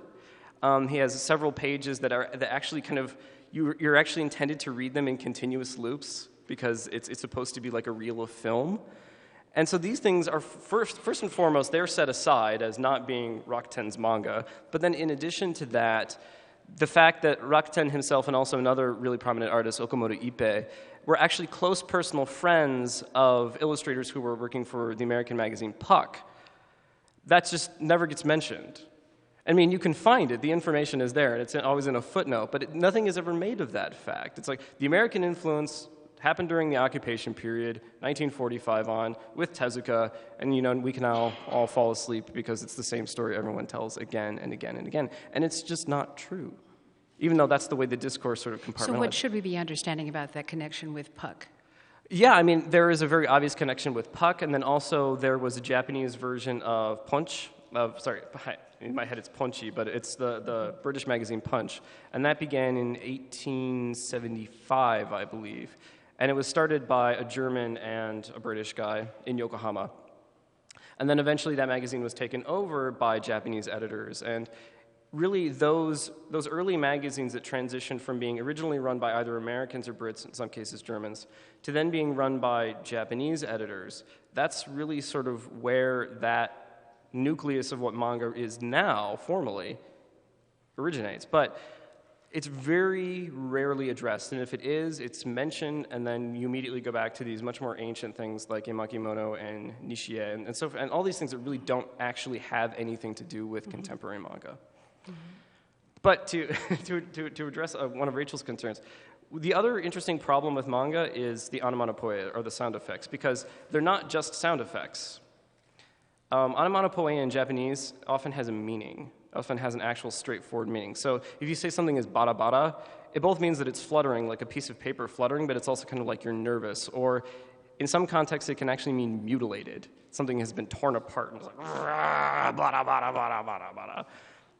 He has several pages that actually kind of, you're actually intended to read them in continuous loops because it's supposed to be like a reel of film. And so these things are, first and foremost, they're set aside as not being Rakuten's manga. But then in addition to that, the fact that Rakuten himself and also another really prominent artist, Okamoto Ippei, were actually close personal friends of illustrators who were working for the American magazine Puck, that just never gets mentioned. You can find it. The information is there, and it's always in a footnote, but nothing is ever made of that fact. It's like the American influence happened during the occupation period, 1945 on, with Tezuka, and we can now all fall asleep because it's the same story everyone tells again and again and again. And it's just not true, even though that's the way the discourse sort of compartmentalized. So what should we be understanding about that connection with Puck? Yeah, there is a very obvious connection with Puck, and then also there was a Japanese version of Punch. In my head it's Punchy, but it's the British magazine Punch. And that began in 1875, I believe. And it was started by a German and a British guy in Yokohama. And then eventually that magazine was taken over by Japanese editors. And really those early magazines that transitioned from being originally run by either Americans or Brits, in some cases Germans, to then being run by Japanese editors, that's really sort of where that nucleus of what manga is now, formally, originates. But it's very rarely addressed, and if it is, it's mentioned, and then you immediately go back to these much more ancient things like Emakimono and Nishie, and all these things that really don't actually have anything to do with contemporary manga. But to address one of Rachel's concerns, the other interesting problem with manga is the onomatopoeia, or the sound effects, because they're not just sound effects. Onomatopoeia in Japanese often has a meaning, often has an actual straightforward meaning. So if you say something is bada bada, it both means that it's fluttering, like a piece of paper fluttering, but it's also kind of like you're nervous. Or in some contexts, it can actually mean mutilated. Something has been torn apart, and it's like, bada, bada, bada, bada, bada,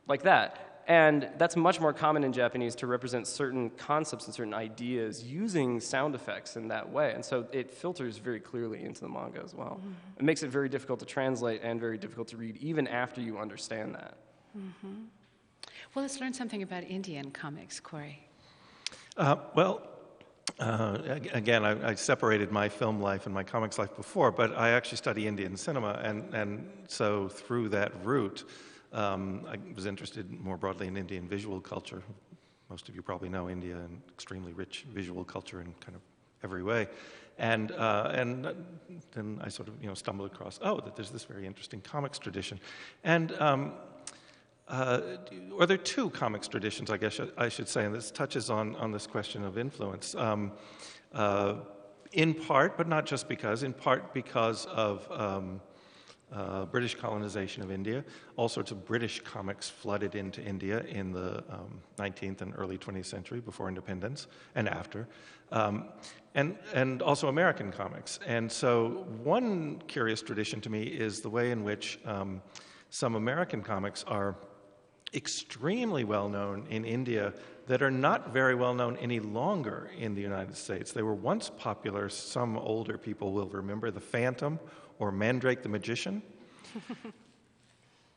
like that. And that's much more common in Japanese to represent certain concepts and certain ideas using sound effects in that way. And so it filters very clearly into the manga as well. Mm-hmm. It makes it very difficult to translate and very difficult to read, even after you understand that. Mm-hmm. Well, let's learn something about Indian comics, Corey. Again, I separated my film life and my comics life before, but I actually study Indian cinema, and so through that route, I was interested more broadly in Indian visual culture. Most of you probably know India, an extremely rich visual culture in kind of every way. And then I sort of stumbled across, that there's this very interesting comics tradition. And or there are two comics traditions, I guess I should say, and this touches on this question of influence. In part, but not just because, in part because of British colonization of India. All sorts of British comics flooded into India in the 19th and early 20th century, before independence and after, and also American comics. And so one curious tradition to me is the way in which some American comics are extremely well known in India that are not very well known any longer in the United States. They were once popular. Some older people will remember The Phantom or Mandrake the Magician.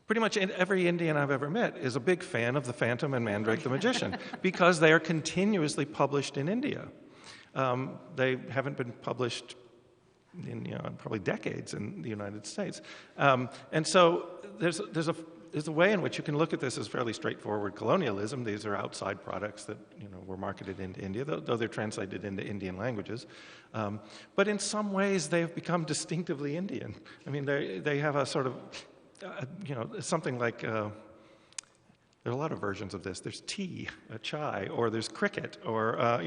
Pretty much every Indian I've ever met is a big fan of The Phantom and Mandrake the Magician because they are continuously published in India. They haven't been published in probably decades in the United States. And so there's a way in which you can look at this as fairly straightforward colonialism. These are outside products that were marketed into India, though they're translated into Indian languages. But in some ways, they have become distinctively Indian. I mean, they have a sort of, something like, there are a lot of versions of this. There's tea, chai, or there's cricket, or,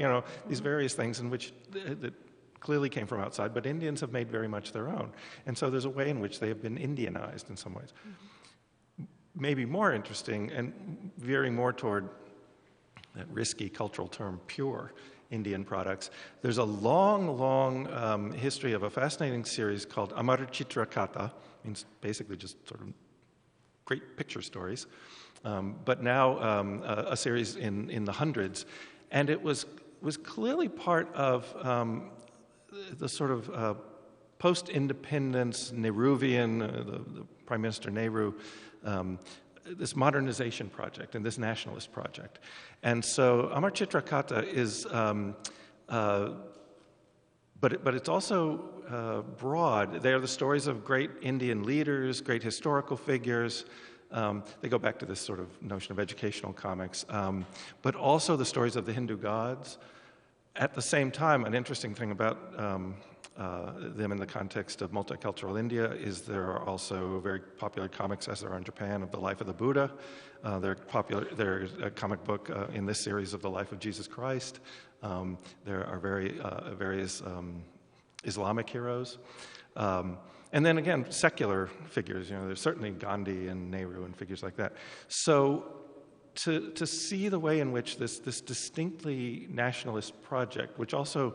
these various things in which that clearly came from outside, but Indians have made very much their own. And so there's a way in which they have been Indianized in some ways. Mm-hmm. Maybe more interesting and veering more toward that risky cultural term, pure Indian products. There's a long history of a fascinating series called Amar Chitra Katha, means basically just sort of great picture stories, but now a series in the hundreds, and it was clearly part of the sort of post-independence Nehruvian, the Prime Minister Nehru, this modernization project and this nationalist project. And so Amar Chitra Katha is, but it's also broad. They are the stories of great Indian leaders, great historical figures. They go back to this sort of notion of educational comics, but also the stories of the Hindu gods. At the same time, an interesting thing about them in the context of multicultural India is there are also very popular comics, as there are in Japan, of the life of the Buddha. There's a comic book in this series of the life of Jesus Christ. There are various Islamic heroes. And then again, secular figures. There's certainly Gandhi and Nehru and figures like that. So to see the way in which this distinctly nationalist project, which also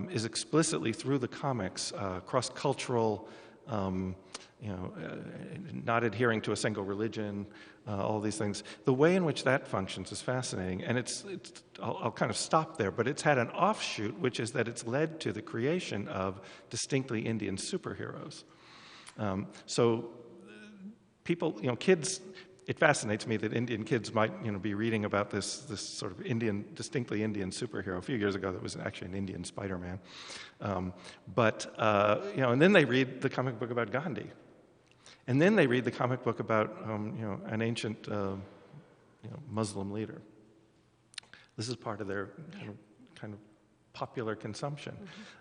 is explicitly through the comics, cross-cultural, not adhering to a single religion, all these things. The way in which that functions is fascinating, and I'll kind of stop there, but it's had an offshoot, which is that it's led to the creation of distinctly Indian superheroes. So people, kids. It fascinates me that Indian kids might, be reading about this sort of distinctly Indian superhero. A few years ago, there was actually an Indian Spider-Man. And then they read the comic book about Gandhi. And then they read the comic book about, an ancient, Muslim leader. This is part of their kind of popular consumption.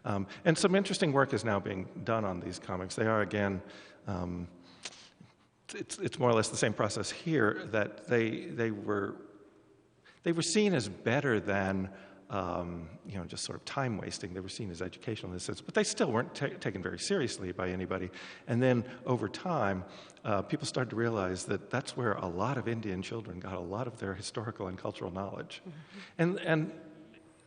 Mm-hmm. And some interesting work is now being done on these comics. They are, again, it's more or less the same process here, that they were they were seen as better than just sort of time wasting. They were seen as educational in this sense, but they still weren't taken very seriously by anybody. And then over time, people started to realize that that's where a lot of Indian children got a lot of their historical and cultural knowledge. Mm-hmm. And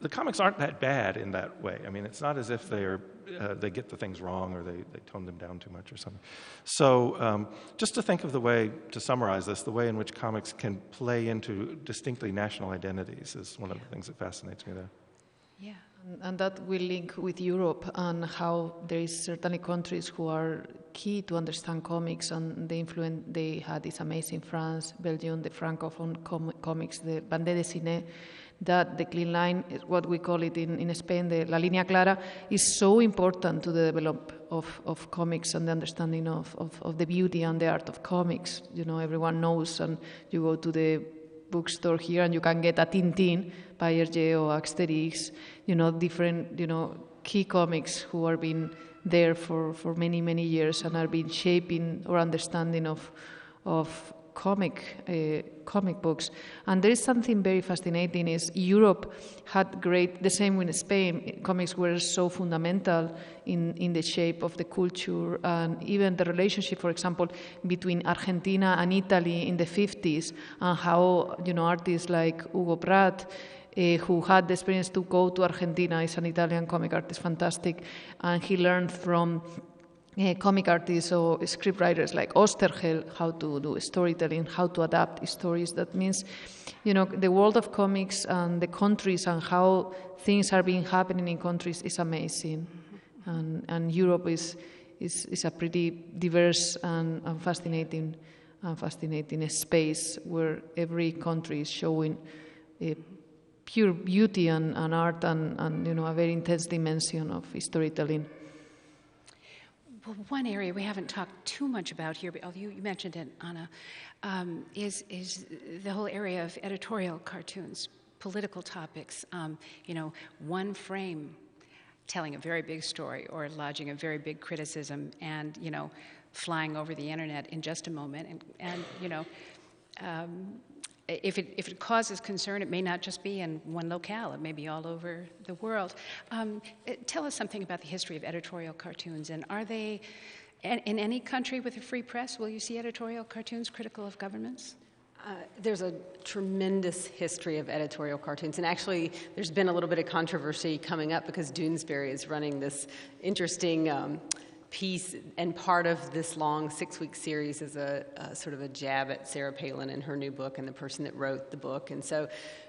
the comics aren't that bad in that way. I mean, it's not as if they get the things wrong or they tone them down too much or something. So just to think of the way, to summarize this, the way in which comics can play into distinctly national identities is one of the things that fascinates me there. Yeah, and that will link with Europe and how there is certainly countries who are key to understand comics, and the influence they had is amazing. France, Belgium, the Francophone comics, the bande dessinée, that the clean line, is what we call it in Spain, the La Línea Clara, is so important to the development of comics and the understanding of the beauty and the art of comics. Everyone knows, and you go to the bookstore here and you can get a Tintin by Hergé or Asterix, different, key comics who are been there for many, many years and are been shaping our understanding of comic books. And there is something very fascinating is Europe had the same with Spain. Comics were so fundamental in the shape of the culture, and even the relationship, for example, between Argentina and Italy in the 50s, and how, artists like Hugo Pratt, who had the experience to go to Argentina, is an Italian comic artist, fantastic, and he learned from comic artists or script writers like Osterhel how to do storytelling, how to adapt stories. That means, the world of comics and the countries and how things are being happening in countries is amazing. And Europe is a pretty diverse and fascinating space where every country is showing pure beauty and art and a very intense dimension of storytelling. Well, one area we haven't talked too much about here, but you mentioned it, Anna, is the whole area of editorial cartoons, political topics. One frame telling a very big story or lodging a very big criticism, and flying over the internet in just a moment, and if it causes concern, it may not just be in one locale, it may be all over the world. Tell us something about the history of editorial cartoons, and are they, in any country with a free press, will you see editorial cartoons critical of governments? There's a tremendous history of editorial cartoons, and actually there's been a little bit of controversy coming up because Doonesbury is running this interesting piece, and part of this long 6-week series is a sort of a jab at Sarah Palin and her new book and the person that wrote the book. And so,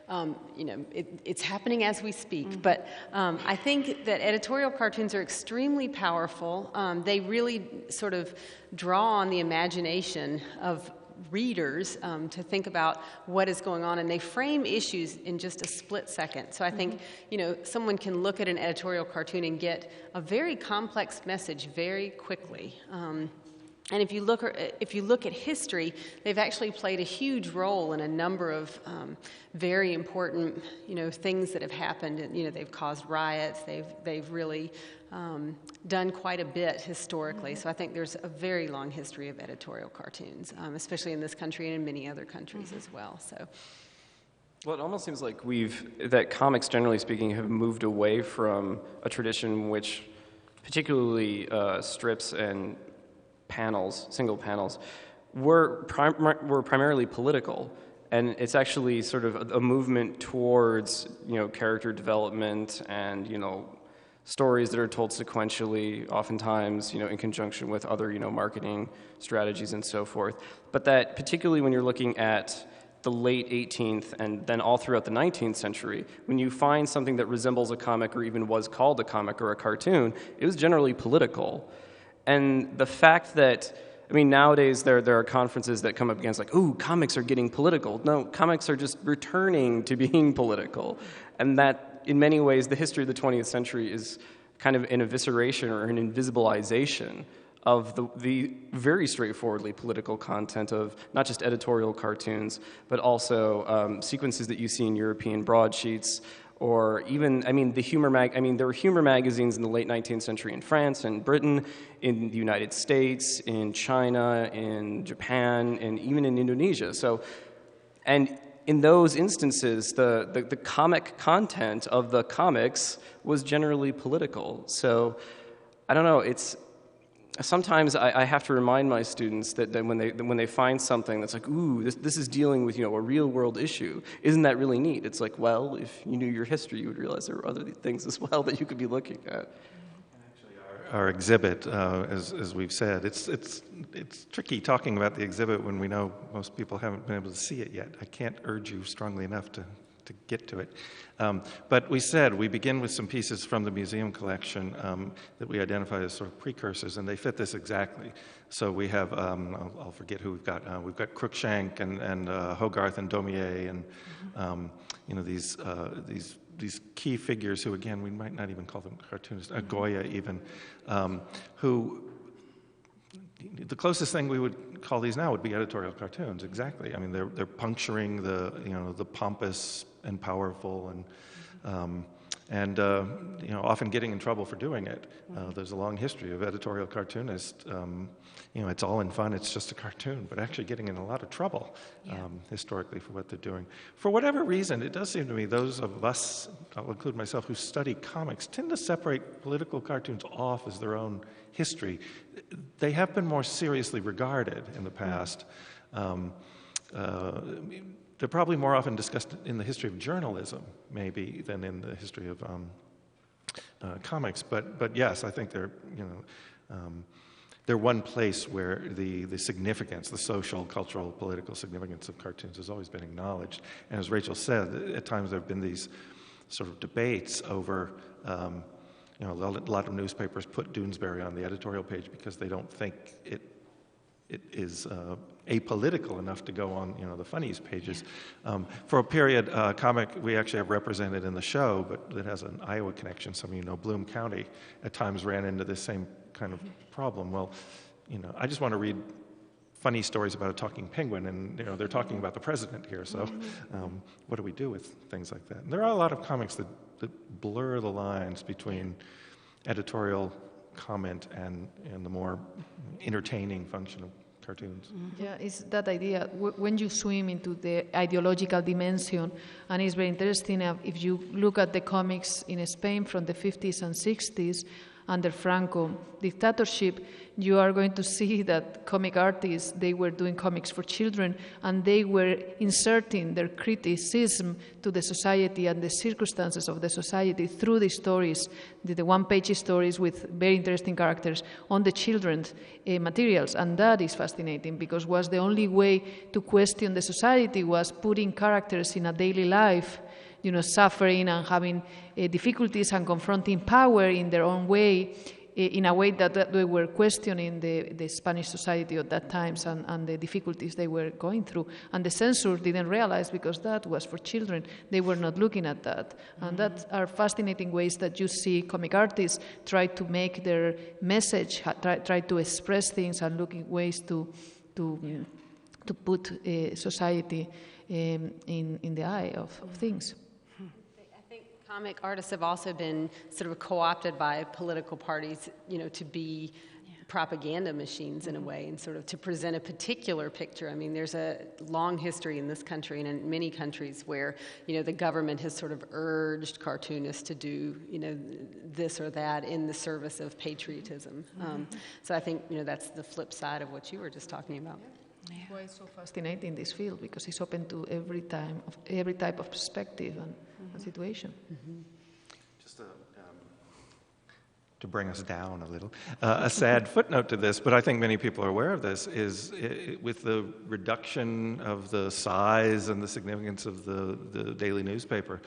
it's happening as we speak. Mm-hmm. But I think that editorial cartoons are extremely powerful. They really sort of draw on the imagination of readers to think about what is going on, and they frame issues in just a split second. So I think, someone can look at an editorial cartoon and get a very complex message very quickly. And if you look at history, they've actually played a huge role in a number of very important, things that have happened. And, they've caused riots. They've really done quite a bit historically. So I think there's a very long history of editorial cartoons, especially in this country and in many other countries as well. So. Well, it almost seems like that comics, generally speaking, have moved away from a tradition which, particularly strips and single panels, were primarily political, and it's actually sort of a movement towards character development and stories that are told sequentially, oftentimes in conjunction with other marketing strategies and so forth. But that particularly when you're looking at the late 18th and then all throughout the 19th century, when you find something that resembles a comic or even was called a comic or a cartoon, it was generally political. And the fact that, nowadays there are conferences that come up against comics are getting political. No, comics are just returning to being political. And that, in many ways, the history of the 20th century is kind of an evisceration or an invisibilization of the very straightforwardly political content of not just editorial cartoons, but also sequences that you see in European broadsheets, or even, there were humor magazines in the late 19th century in France and Britain, in the United States, in China, in Japan, and even in Indonesia. So, and in those instances, the comic content of the comics was generally political. So I don't know, sometimes I have to remind my students that when they find something that's like, ooh, this is dealing with, a real world issue, isn't that really neat? It's like, well, if you knew your history, you would realize there were other things as well that you could be looking at. Our exhibit, as we've said, it's tricky talking about the exhibit when we know most people haven't been able to see it yet. I can't urge you strongly enough to get to it. But we said we begin with some pieces from the museum collection that we identify as sort of precursors, and they fit this exactly. So we have, I'll forget who we've got. We've got Cruikshank and Hogarth and Daumier, and these key figures who, again, we might not even call them cartoonists, Goya even, who the closest thing we would call these now would be editorial cartoons. Exactly. I mean, they're puncturing the pompous and powerful, and often getting in trouble for doing it. There's a long history of editorial cartoonists. It's all in fun. It's just a cartoon, but actually getting in a lot of trouble historically for what they're doing. For whatever reason, it does seem to me those of us, I'll include myself, who study comics tend to separate political cartoons off as their own history. They have been more seriously regarded in the past. They're probably more often discussed in the history of journalism, maybe, than in the history of comics. But yes, I think they're one place where the significance, the social, cultural, political significance of cartoons has always been acknowledged. And as Rachel said, at times there have been these sort of debates over, a lot of newspapers put Doonesbury on the editorial page because they don't think it is apolitical enough to go on, the funnies pages. For a period, comic we actually have represented in the show, but it has an Iowa connection. Some of you know Bloom County at times ran into this same kind of problem. Well, I just want to read funny stories about a talking penguin, and they're talking about the president here. So, what do we do with things like that? And there are a lot of comics that blur the lines between editorial comment and the more entertaining function of cartoons. Yeah, it's that idea. When you swim into the ideological dimension, and it's very interesting if you look at the comics in Spain from the 50s and 60s, under Franco dictatorship, you are going to see that comic artists, they were doing comics for children, and they were inserting their criticism to the society and the circumstances of the society through the stories, the one-page stories with very interesting characters on the children's materials. And that is fascinating, because was the only way to question the society was putting characters in a daily life, suffering and having difficulties and confronting power in their own way, in a way that they were questioning the Spanish society at that time and the difficulties they were going through. And the censor didn't realize, because that was for children. They were not looking at that. And that are fascinating ways that you see comic artists try to make their message, try to express things and looking ways to put society in the eye of things. Comic artists have also been sort of co-opted by political parties, to be propaganda machines in a way, and sort of to present a particular picture. I mean, there's a long history in this country and in many countries where, the government has sort of urged cartoonists to do, this or that in the service of patriotism. So I think, that's the flip side of what you were just talking about. Yeah. Why it's so fascinating, this field, because it's open to every type of perspective and situation. Just to bring us down a little, a sad footnote to this, but I think many people are aware of this, is with the reduction of the size and the significance of the daily newspaper,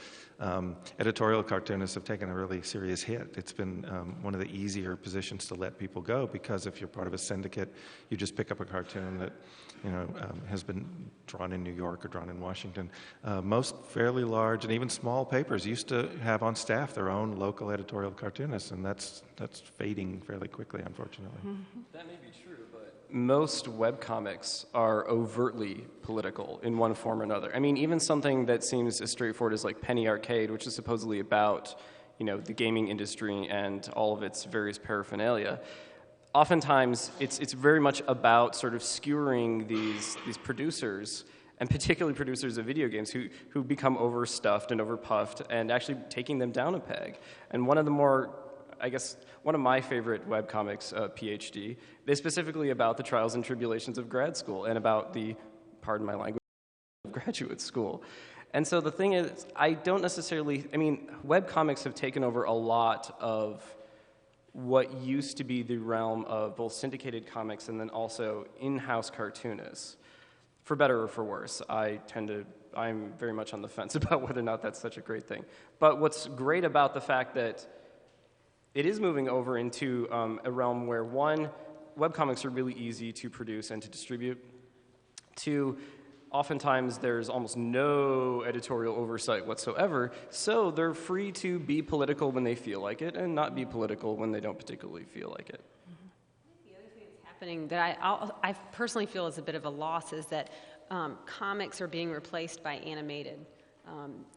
editorial cartoonists have taken a really serious hit. It's been one of the easier positions to let people go, because if you're part of a syndicate, you just pick up a cartoon that has been drawn in New York or drawn in Washington. Most fairly large and even small papers used to have on staff their own local editorial cartoonists, and that's fading fairly quickly, unfortunately. That may be true, but most webcomics are overtly political in one form or another. I mean, even something that seems as straightforward as like Penny Arcade, which is supposedly about, the gaming industry and all of its various paraphernalia. Oftentimes, it's very much about sort of skewering these producers and particularly producers of video games who become overstuffed and overpuffed and actually taking them down a peg. And one of my favorite webcomics, PhD, is specifically about the trials and tribulations of grad school and about the, pardon my language, of graduate school. And so the thing is, webcomics have taken over a lot of what used to be the realm of both syndicated comics and then also in-house cartoonists. For better or for worse, I'm very much on the fence about whether or not that's such a great thing. But what's great about the fact that it is moving over into a realm where, one, webcomics are really easy to produce and to distribute. Two, oftentimes there's almost no editorial oversight whatsoever, so they're free to be political when they feel like it and not be political when they don't particularly feel like it. The other thing that's happening that I personally feel is a bit of a loss is that comics are being replaced by animated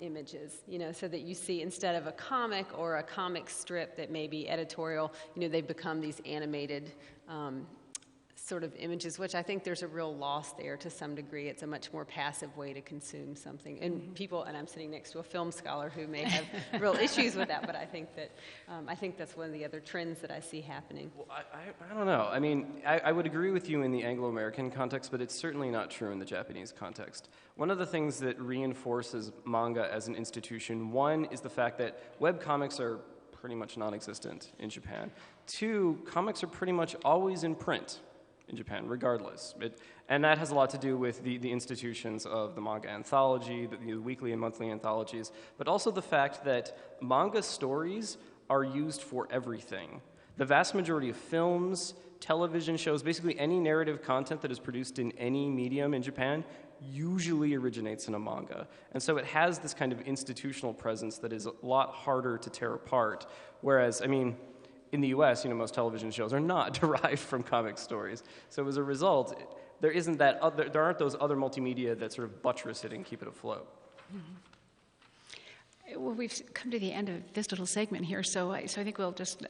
images, so that you see, instead of a comic or a comic strip that may be editorial, they've become these animated sort of images, which I think there's a real loss there to some degree. It's a much more passive way to consume something. And people, and I'm sitting next to a film scholar who may have real issues with that, but I think that's one of the other trends that I see happening. Well, I don't know. I mean, I would agree with you in the Anglo-American context, but it's certainly not true in the Japanese context. One of the things that reinforces manga as an institution, one, is the fact that webcomics are pretty much non-existent in Japan. Two, comics are pretty much always in print in Japan, regardless. And that has a lot to do with the institutions of the manga anthology, the weekly and monthly anthologies, but also the fact that manga stories are used for everything. The vast majority of films, television shows, basically any narrative content that is produced in any medium in Japan usually originates in a manga. And so it has this kind of institutional presence that is a lot harder to tear apart, whereas, in the U.S., most television shows are not derived from comic stories. So as a result, there aren't those other multimedia that sort of buttress it and keep it afloat. Mm-hmm. Well, we've come to the end of this little segment here, so I think we'll just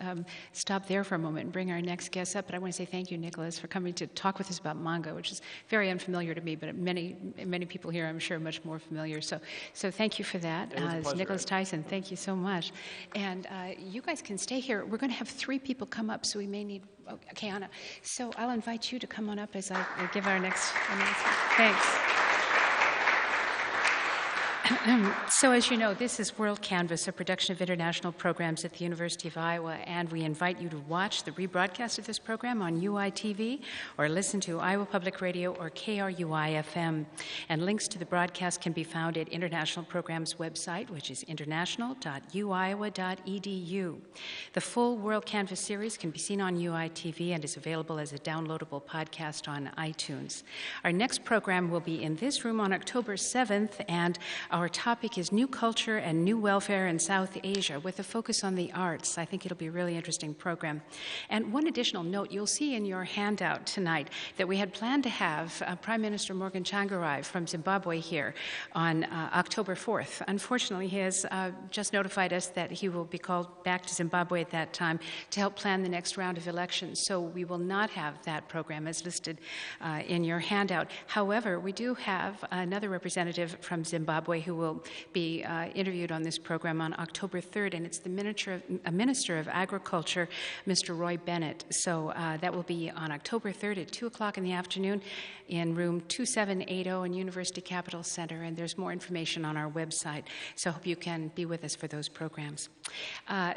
stop there for a moment and bring our next guest up. But I want to say thank you, Nicholas, for coming to talk with us about manga, which is very unfamiliar to me, but many people here, I'm sure, are much more familiar. So thank you for that. It was a pleasure. Nicholas Theisen, thank you so much. And you guys can stay here. We're going to have 3 people come up, so we may need... Okay, Anna. So I'll invite you to come on up as I give our next announcement. Thanks. So as you know, this is WorldCanvass, a production of international programs at the University of Iowa, and we invite you to watch the rebroadcast of this program on UITV or listen to Iowa Public Radio or KRUI-FM. And links to the broadcast can be found at International Programs website, which is international.uiowa.edu. The full WorldCanvass series can be seen on UITV and is available as a downloadable podcast on iTunes. Our next program will be in this room on October 7th, and our topic is New Culture and New Welfare in South Asia, with a focus on the arts. I think it'll be a really interesting program. And one additional note, you'll see in your handout tonight that we had planned to have Prime Minister Morgan Tsvangirai from Zimbabwe here on October 4th. Unfortunately, he has just notified us that he will be called back to Zimbabwe at that time to help plan the next round of elections. So we will not have that program as listed in your handout. However, we do have another representative from Zimbabwe who will be interviewed on this program on October 3rd, and it's the Minister of Agriculture, Mr. Roy Bennett. So that will be on October 3rd at 2 o'clock in the afternoon in room 2780 in University Capitol Center, and there's more information on our website. So I hope you can be with us for those programs.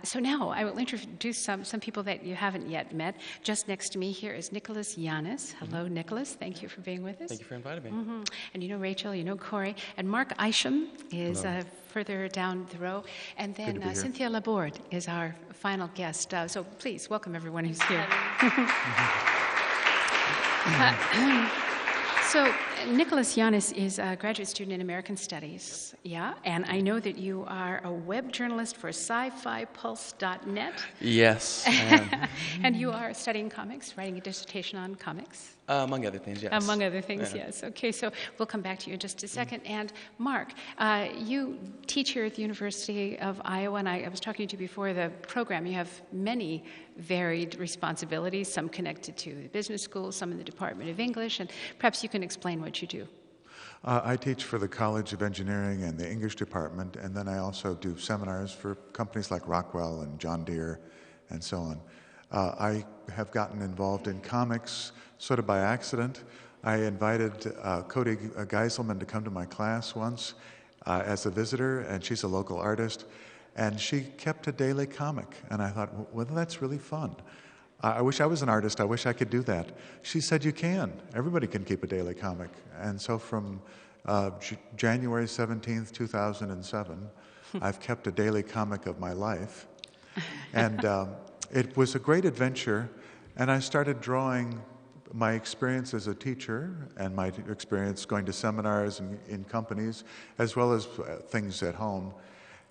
So now I will introduce some people that you haven't yet met. Just next to me here is Nicholas Yanis. Hello, Nicholas. Thank you for being with us. Thank you for inviting me. Mm-hmm. And you know Rachel, you know Corey, and Mark Isham is further down the row. And then Cynthia Laborde is our final guest. So please welcome everyone who's here. So Nicholas Yanis is a graduate student in American Studies, and I know that you are a web journalist for sci-fi-pulse.net. Yes, I am. And you are studying comics, writing a dissertation on comics. Among other things, yes. Among other things, yes. Okay, so we'll come back to you in just a second. And Mark, you teach here at the University of Iowa, and I was talking to you before the program. You have many varied responsibilities, some connected to the business school, some in the Department of English, and perhaps you can explain what you do. I teach for the College of Engineering and the English department, and then I also do seminars for companies like Rockwell and John Deere and so on. I have gotten involved in comics sort of by accident. I invited Cody Geiselman to come to my class once as a visitor, and she's a local artist, and she kept a daily comic, and I thought, well, that's really fun. I wish I was an artist. I wish I could do that. She said, you can. Everybody can keep a daily comic. And so from January 17th, 2007, I've kept a daily comic of my life. And it was a great adventure. And I started drawing my experience as a teacher and my experience going to seminars and in companies, as well as things at home.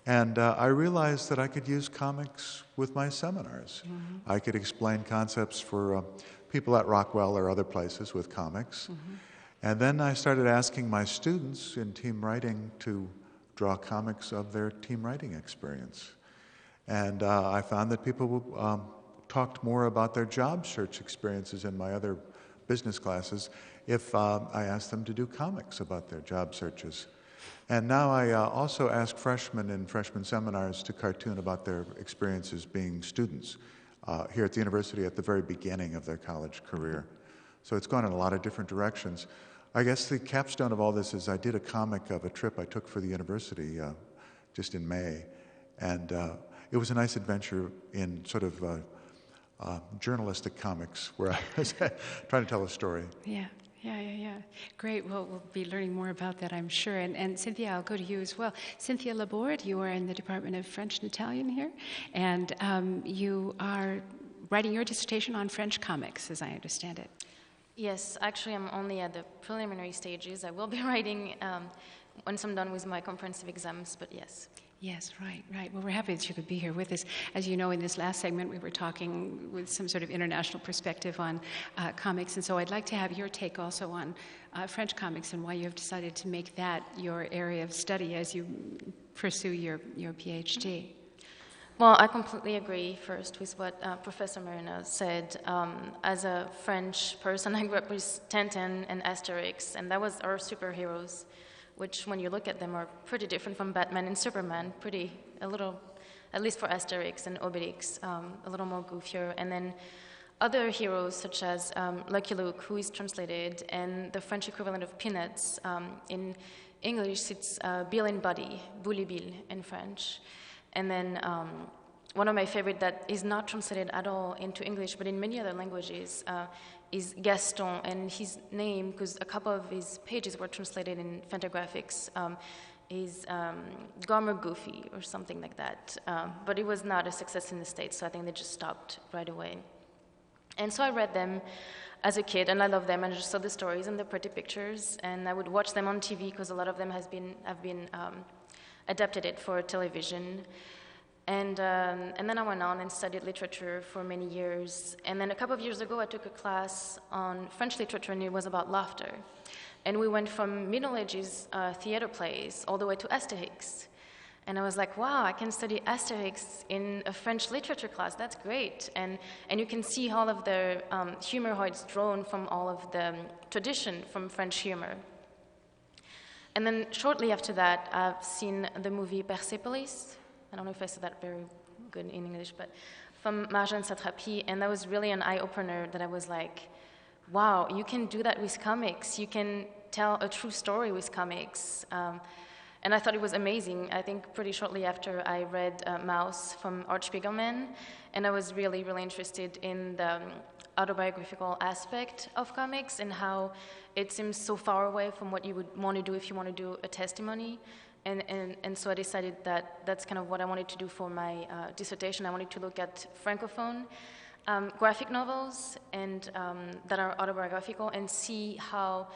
And I realized that I could use comics with my seminars. Mm-hmm. I could explain concepts for people at Rockwell or other places with comics. Mm-hmm. And then I started asking my students in team writing to draw comics of their team writing experience. And I found that people talked more about their job search experiences in my other business classes if I asked them to do comics about their job searches. And now I also ask freshmen in freshman seminars to cartoon about their experiences being students here at the university at the very beginning of their college career. So it's gone in a lot of different directions. I guess the capstone of all this is I did a comic of a trip I took for the university just in May. And it was a nice adventure in sort of journalistic comics where I was trying to tell a story. Yeah. Great. Well, we'll be learning more about that, I'm sure. And Cynthia, I'll go to you as well. Cynthia Laborde, you are in the Department of French and Italian here, and you are writing your dissertation on French comics, as I understand it. Yes, actually, I'm only at the preliminary stages. I will be writing once I'm done with my comprehensive exams, but yes. Yes, right. Well, we're happy that you could be here with us. As you know, in this last segment, we were talking with some sort of international perspective on comics, and so I'd like to have your take also on French comics and why you have decided to make that your area of study as you pursue your PhD. Well, I completely agree first with what Professor Merino said. As a French person, I grew up with Tintin and Asterix, and that was our superheroes, which when you look at them are pretty different from Batman and Superman, a little, at least for Asterix and Obelix, a little more goofier. And then other heroes such as Lucky Luke, who is translated, and the French equivalent of Peanuts. In English, it's Bill and Buddy, Bully Bill in French. And then one of my favorite that is not translated at all into English, but in many other languages, is Gaston, and his name, because a couple of his pages were translated in Fantagraphics, is Gomer Goofy or something like that. But it was not a success in the States, so I think they just stopped right away. And so I read them as a kid, and I loved them, and I just saw the stories and the pretty pictures, and I would watch them on TV because a lot of them have been adapted for television. And then I went on and studied literature for many years. And then a couple of years ago, I took a class on French literature, and it was about laughter. And we went from Middle Ages theater plays all the way to Asterix. And I was like, wow, I can study Asterix in a French literature class. That's great. And you can see all of the humor, how it's drawn from all of the tradition from French humor. And then shortly after that, I've seen the movie Persepolis. I don't know if I said that very good in English, but from Marjane Satrapi, and that was really an eye-opener that I was like, wow, you can do that with comics. You can tell a true story with comics. And I thought it was amazing. I think pretty shortly after I read Mouse from Art Spiegelman, and I was really, really interested in the autobiographical aspect of comics and how it seems so far away from what you would want to do if you want to do a testimony. And so I decided that that's kind of what I wanted to do for my dissertation. I wanted to look at Francophone graphic novels and that are autobiographical and see how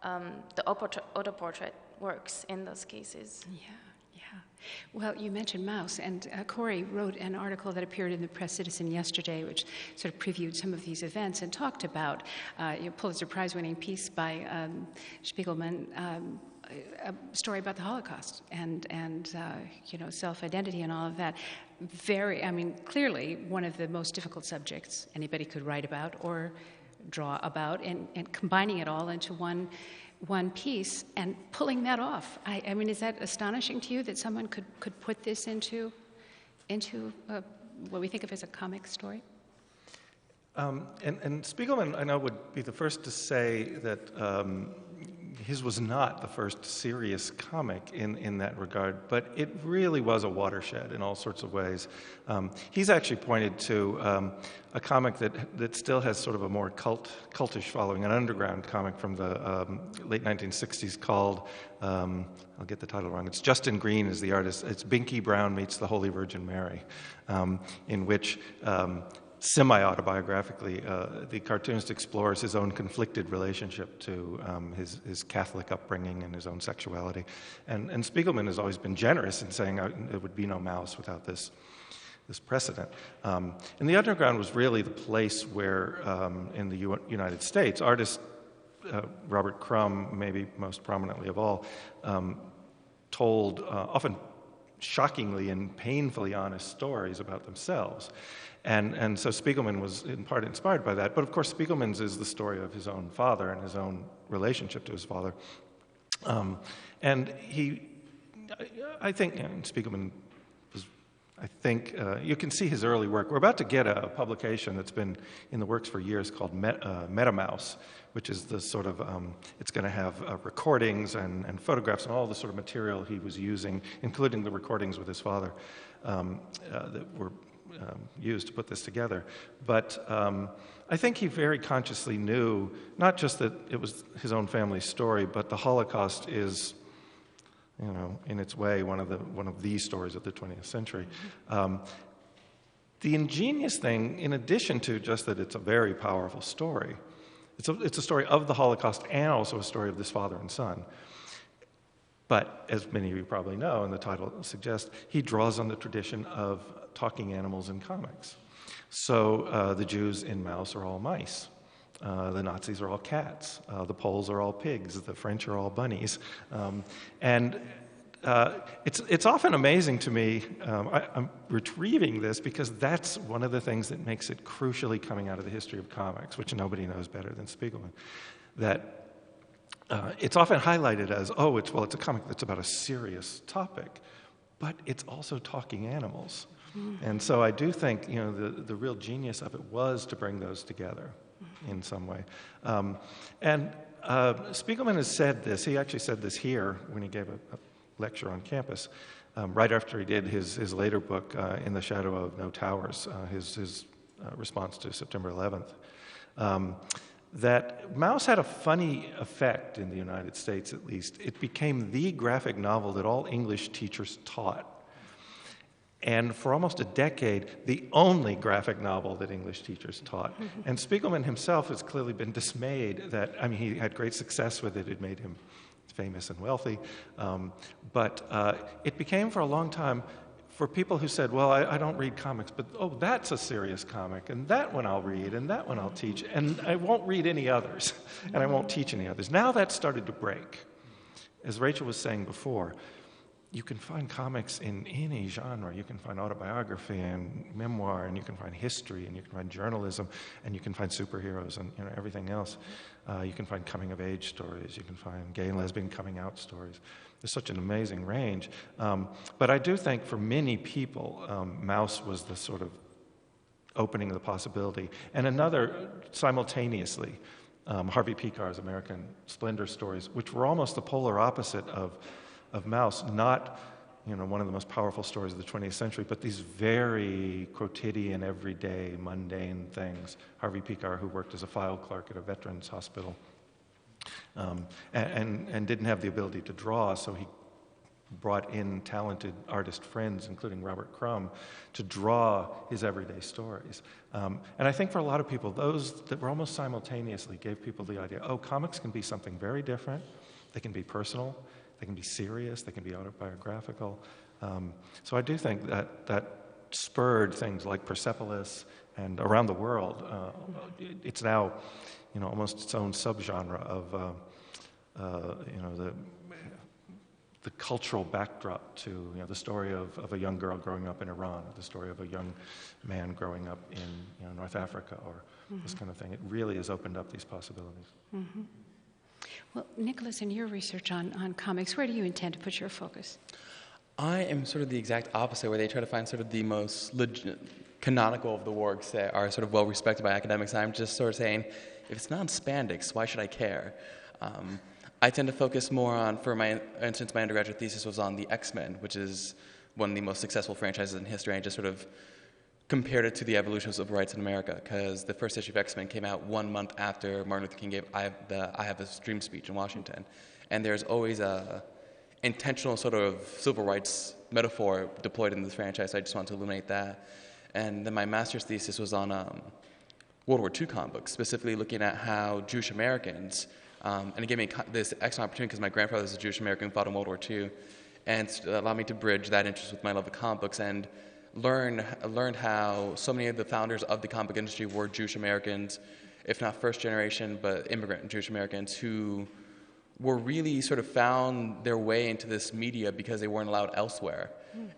the autoportrait works in those cases. Yeah. Well, you mentioned Mouse, and Corey wrote an article that appeared in the Press Citizen yesterday, which sort of previewed some of these events and talked about your Pulitzer Prize-winning piece by Spiegelman, a story about the Holocaust and self-identity and all of that. Clearly one of the most difficult subjects anybody could write about or draw about, and combining it all into one one piece and pulling that off. I mean, is that astonishing to you that someone could put this into what we think of as a comic story? And Spiegelman, I know, would be the first to say that his was not the first serious comic in that regard, but it really was a watershed in all sorts of ways. He's actually pointed to a comic that still has sort of a more cultish following, an underground comic from the late 1960s called, I'll get the title wrong, it's Justin Green is the artist, it's Binky Brown Meets the Holy Virgin Mary, in which semi-autobiographically, the cartoonist explores his own conflicted relationship to his Catholic upbringing and his own sexuality. And Spiegelman has always been generous in saying there would be no mouse without this precedent. And the underground was really the place where, in the United States, artists, Robert Crumb, maybe most prominently of all, told often shockingly and painfully honest stories about themselves. And so Spiegelman was in part inspired by that. But of course, Spiegelman's is the story of his own father and his own relationship to his father. And I think, Spiegelman was, you can see his early work. We're about to get a publication that's been in the works for years called MetaMouse, which is the sort of, it's going to have recordings and photographs and all the sort of material he was using, including the recordings with his father that were used to put this together. But I think he very consciously knew not just that it was his own family's story, but the Holocaust is, in its way, one of the stories of the 20th century. The ingenious thing, in addition to just that it's a very powerful story, it's a story of the Holocaust and also a story of this father and son. But as many of you probably know, and the title suggests, he draws on the tradition of talking animals in comics. So the Jews in Mouse are all mice. The Nazis are all cats. The Poles are all pigs. The French are all bunnies. And it's often amazing to me, I'm retrieving this because that's one of the things that makes it crucially coming out of the history of comics, which nobody knows better than Spiegelman, that it's often highlighted as, it's a comic that's about a serious topic, but it's also talking animals. And so I do think, the real genius of it was to bring those together in some way. And Spiegelman has said this, he actually said this here when he gave a lecture on campus, right after he did his later book, In the Shadow of No Towers, his response to September 11th. That Mouse had a funny effect in the United States, at least. It became the graphic novel that all English teachers taught. And for almost a decade, the only graphic novel that English teachers taught. And Spiegelman himself has clearly been dismayed that, he had great success with it. It made him famous and wealthy. But it became for a long time, for people who said, well, I don't read comics, but that's a serious comic, and that one I'll read, and that one I'll teach, and I won't read any others, and I won't teach any others. Now that's started to break. As Rachel was saying before, you can find comics in any genre. You can find autobiography and memoir, and you can find history, and you can find journalism, and you can find superheroes and everything else. You can find coming-of-age stories. You can find gay and lesbian coming-out stories. There's such an amazing range. But I do think for many people, Mouse was the sort of opening of the possibility. And another, simultaneously, Harvey Picar's American Splendor stories, which were almost the polar opposite of Mouse, not one of the most powerful stories of the 20th century, but these very quotidian, everyday, mundane things. Harvey Picar, who worked as a file clerk at a veterans hospital, and didn't have the ability to draw, so he brought in talented artist friends, including Robert Crumb, to draw his everyday stories. And I think for a lot of people, those that were almost simultaneously gave people the idea, comics can be something very different. They can be personal. They can be serious. They can be autobiographical. So I do think that spurred things like Persepolis, and around the world, it's now, almost its own subgenre of, the cultural backdrop to, the story of a young girl growing up in Iran, or the story of a young man growing up in, North Africa, or this kind of thing. It really has opened up these possibilities. Well, Nicholas, in your research on comics, where do you intend to put your focus? I am sort of the exact opposite, where they try to find sort of the most canonical of the works that are sort of well respected by academics. I'm just sort of saying, if it's not in spandex, why should I care? I tend to focus more on, since my undergraduate thesis was on the X-Men, which is one of the most successful franchises in history, I just sort of compared it to the evolution of civil rights in America, because the first issue of X-Men came out 1 month after Martin Luther King gave I Have a Dream speech in Washington. And there's always a intentional sort of civil rights metaphor deployed in this franchise, so I just wanted to illuminate that. And then my master's thesis was on World War II comic books, specifically looking at how Jewish Americans, and it gave me this excellent opportunity because my grandfather was a Jewish American who fought in World War II, and it allowed me to bridge that interest with my love of comic books and learned how so many of the founders of the comic book industry were Jewish Americans, if not first generation, but immigrant Jewish Americans who were really sort of found their way into this media because they weren't allowed elsewhere.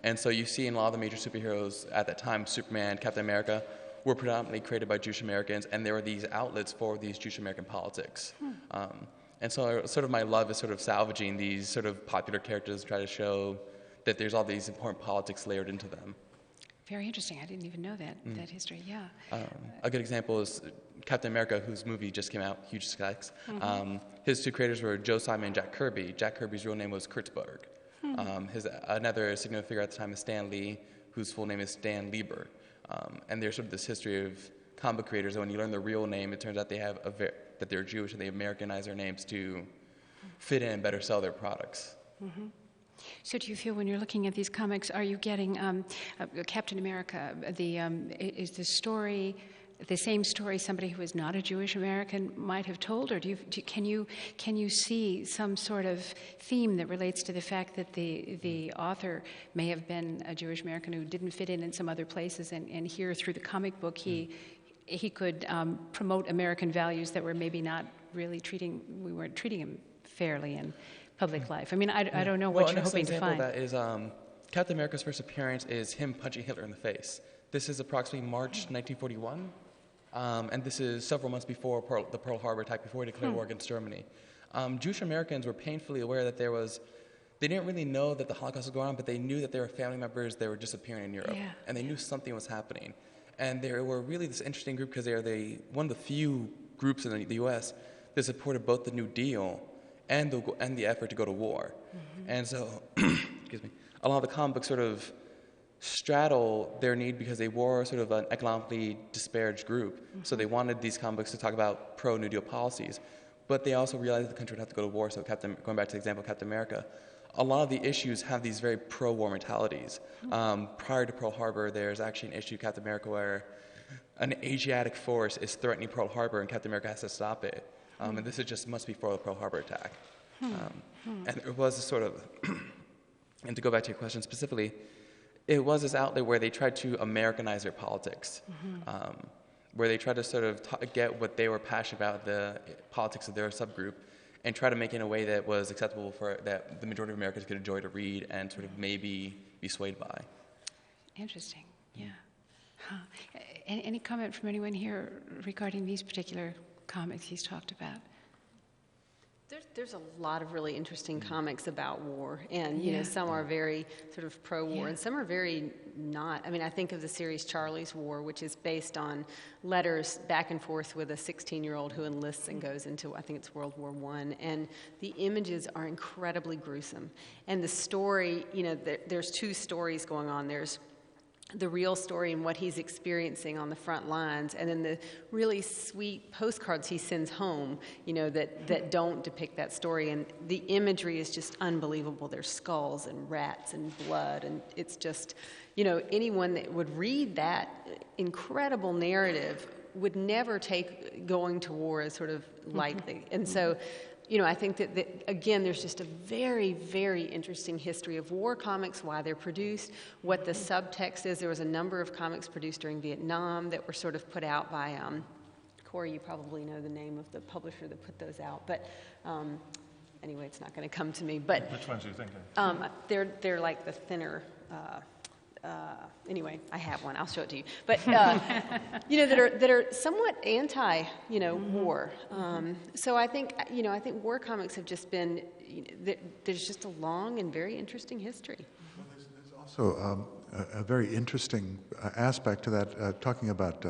And so you see in a lot of the major superheroes at that time, Superman, Captain America, were predominantly created by Jewish Americans, and there were these outlets for these Jewish American politics. And so sort of my love is sort of salvaging these sort of popular characters, try to show that there's all these important politics layered into them. Very interesting. I didn't even know that history. Yeah. A good example is Captain America, whose movie just came out, huge success. His two creators were Joe Simon and Jack Kirby. Jack Kirby's real name was Kurtzberg. Another significant figure at the time is Stan Lee, whose full name is Stan Lieber. And there's sort of this history of comic book creators, and when you learn their real name, it turns out they have that they're Jewish, and they Americanize their names to fit in and better sell their products. So do you feel when you're looking at these comics, are you getting Captain America, is the story the same story somebody who is not a Jewish American might have told, or can you see some sort of theme that relates to the fact that the author may have been a Jewish American who didn't fit in some other places, and here through the comic book he could promote American values that were maybe not really we weren't treating him fairly in public life. I mean, I don't know what you're hoping to find. An example of that is Captain America's first appearance is him punching Hitler in the face. This is approximately March 1941, and this is several months before the Pearl Harbor attack, before he declared war against Germany. Jewish Americans were painfully aware that they didn't really know that the Holocaust was going on, but they knew that there were family members that were disappearing in Europe, and they knew something was happening. And they were really this interesting group because they are one of the few groups in the U.S. that supported both the New Deal and the effort to go to war. And so, excuse me, a lot of the comic books sort of straddle their need because they were sort of an economically disparaged group. So they wanted these comic books to talk about pro-New Deal policies, but they also realized the country would have to go to war. So going back to the example of Captain America, a lot of the issues have these very pro-war mentalities. Prior to Pearl Harbor, there's actually an issue, Captain America, where an Asiatic force is threatening Pearl Harbor and Captain America has to stop it. And this is just months before the Pearl Harbor attack. And it was a sort of, and to go back to your question specifically, it was this outlet where they tried to Americanize their politics, where they tried to sort of get what they were passionate about, the politics of their subgroup, and try to make it in a way that was acceptable for that the majority of Americans could enjoy to read and sort of maybe be swayed by. Interesting, yeah. Any comment from anyone here regarding these particular comics he's talked about? There's a lot of really interesting comics about war, and you know, some are very sort of pro-war, and some are very not. I mean, I think of the series Charlie's War, which is based on letters back and forth with a 16-year-old who enlists and goes into, I think it's World War I, and the images are incredibly gruesome. And the story, you know, there's two stories going on. There's the real story and what he's experiencing on the front lines, and then the really sweet postcards he sends home, you know, that don't depict that story. And the imagery is just unbelievable. There's skulls and rats and blood, and it's just, you know, anyone that would read that incredible narrative would never take going to war as sort of lightly. And so, you know, I think that, again, there's just a very, very interesting history of war comics, why they're produced, what the subtext is. There was a number of comics produced during Vietnam that were sort of put out by, Corey, you probably know the name of the publisher that put those out, but anyway, it's not going to come to me. But which ones are you thinking? They're like the thinner, anyway, I have one. I'll show it to you. But that are somewhat anti, war. So I think war comics have just been. There's just a long and very interesting history. Well, there's also a very interesting aspect to that. Talking about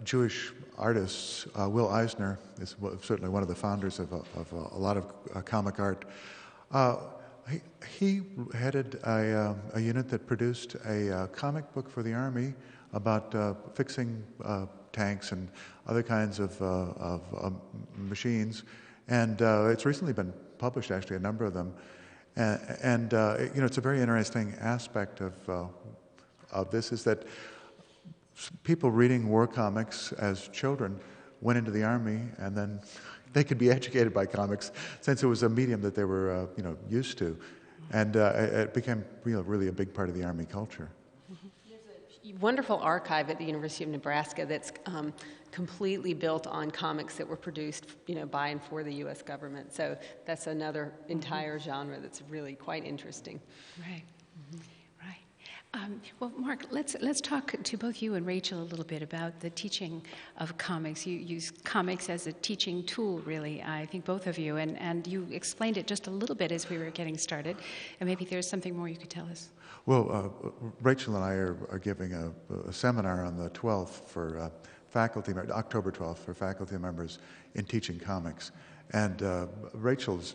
Jewish artists, Will Eisner is certainly one of the founders of a lot of comic art. He headed a unit that produced a comic book for the Army about fixing tanks and other kinds of machines, and it's recently been published, actually, a number of them. And it's a very interesting aspect of this is that people reading war comics as children went into the Army, and then they could be educated by comics since it was a medium that they were used to, and it became really a big part of the Army culture. There's a wonderful archive at the University of Nebraska that's completely built on comics that were produced by and for the U.S. government. So that's another entire genre that's really quite interesting. Right. Well, Mark, let's talk to both you and Rachel a little bit about the teaching of comics. You use comics as a teaching tool, really, I think both of you, and you explained it just a little bit as we were getting started, and maybe there's something more you could tell us. Well, Rachel and I are giving a seminar on the 12th for faculty, October 12th, for faculty members in teaching comics, and Rachel's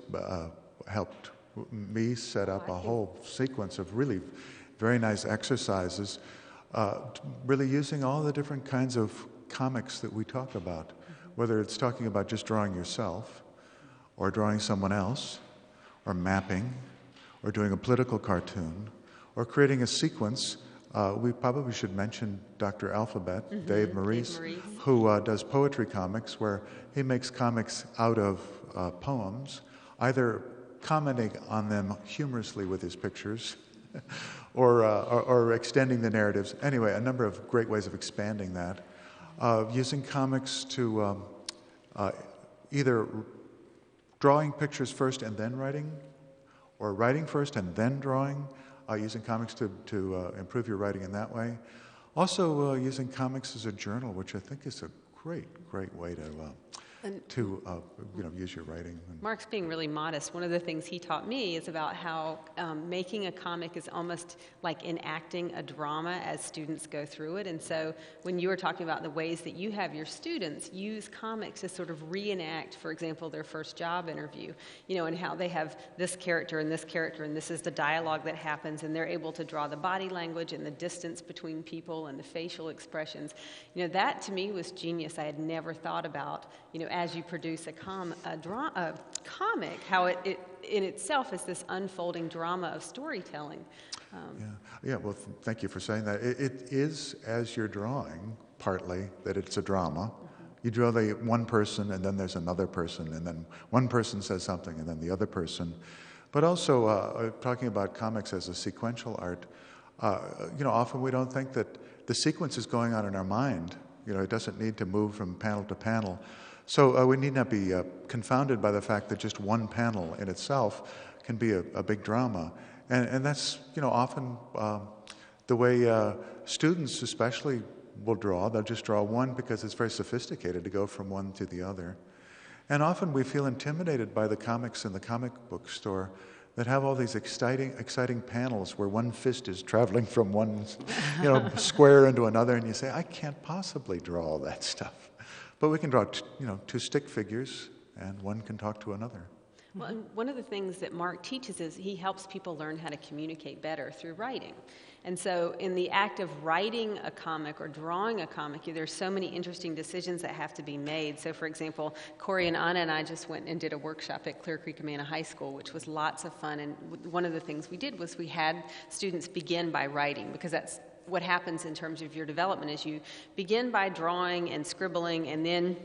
helped me set up a whole sequence of really very nice exercises, really using all the different kinds of comics that we talk about, whether it's talking about just drawing yourself, or drawing someone else, or mapping, or doing a political cartoon, or creating a sequence. We probably should mention Dr. Alphabet, Dave Maurice, who does poetry comics, where he makes comics out of poems, either commenting on them humorously with his pictures, or extending the narratives. Anyway, a number of great ways of expanding that. Using comics to either drawing pictures first and then writing, or writing first and then drawing, using comics to improve your writing in that way. Also using comics as a journal, which I think is a great way to use your writing. Mark's being really modest. One of the things he taught me is about how making a comic is almost like enacting a drama as students go through it. And so when you were talking about the ways that you have your students use comics to sort of reenact, for example, their first job interview, and how they have this character, and this is the dialogue that happens, and they're able to draw the body language and the distance between people and the facial expressions. That to me was genius. I had never thought about, as you produce a comic, how it in itself is this unfolding drama of storytelling. Well, thank you for saying that. It is, as you're drawing, partly that it's a drama. You draw the one person, and then there's another person, and then one person says something, and then the other person. But also, talking about comics as a sequential art, often we don't think that the sequence is going on in our mind. It doesn't need to move from panel to panel. So we need not be confounded by the fact that just one panel in itself can be a big drama. And that's, often the way students especially will draw. They'll just draw one because it's very sophisticated to go from one to the other. And often we feel intimidated by the comics in the comic book store that have all these exciting panels where one fist is traveling from one square into another, and you say, I can't possibly draw all that stuff. But we can draw, two stick figures, and one can talk to another. Well, and one of the things that Mark teaches is he helps people learn how to communicate better through writing. And so in the act of writing a comic or drawing a comic, there's so many interesting decisions that have to be made. So, for example, Corey and Anna and I just went and did a workshop at Clear Creek Amana High School, which was lots of fun. And one of the things we did was we had students begin by writing, because that's what happens in terms of your development is you begin by drawing and scribbling, and then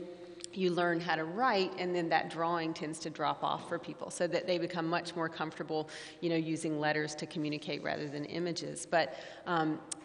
you learn how to write, and then that drawing tends to drop off for people so that they become much more comfortable, using letters to communicate rather than images. But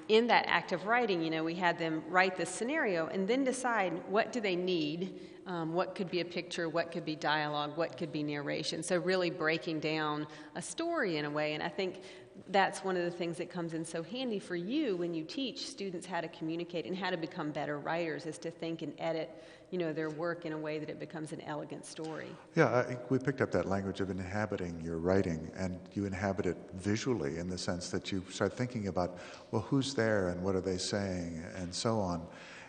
in that act of writing, we had them write this scenario and then decide what do they need, what could be a picture, what could be dialogue, what could be narration. So really breaking down a story in a way. And I think that's one of the things that comes in so handy for you when you teach students how to communicate and how to become better writers, is to think and edit, their work in a way that it becomes an elegant story. Yeah, we picked up that language of inhabiting your writing, and you inhabit it visually in the sense that you start thinking about, well, who's there and what are they saying and so on.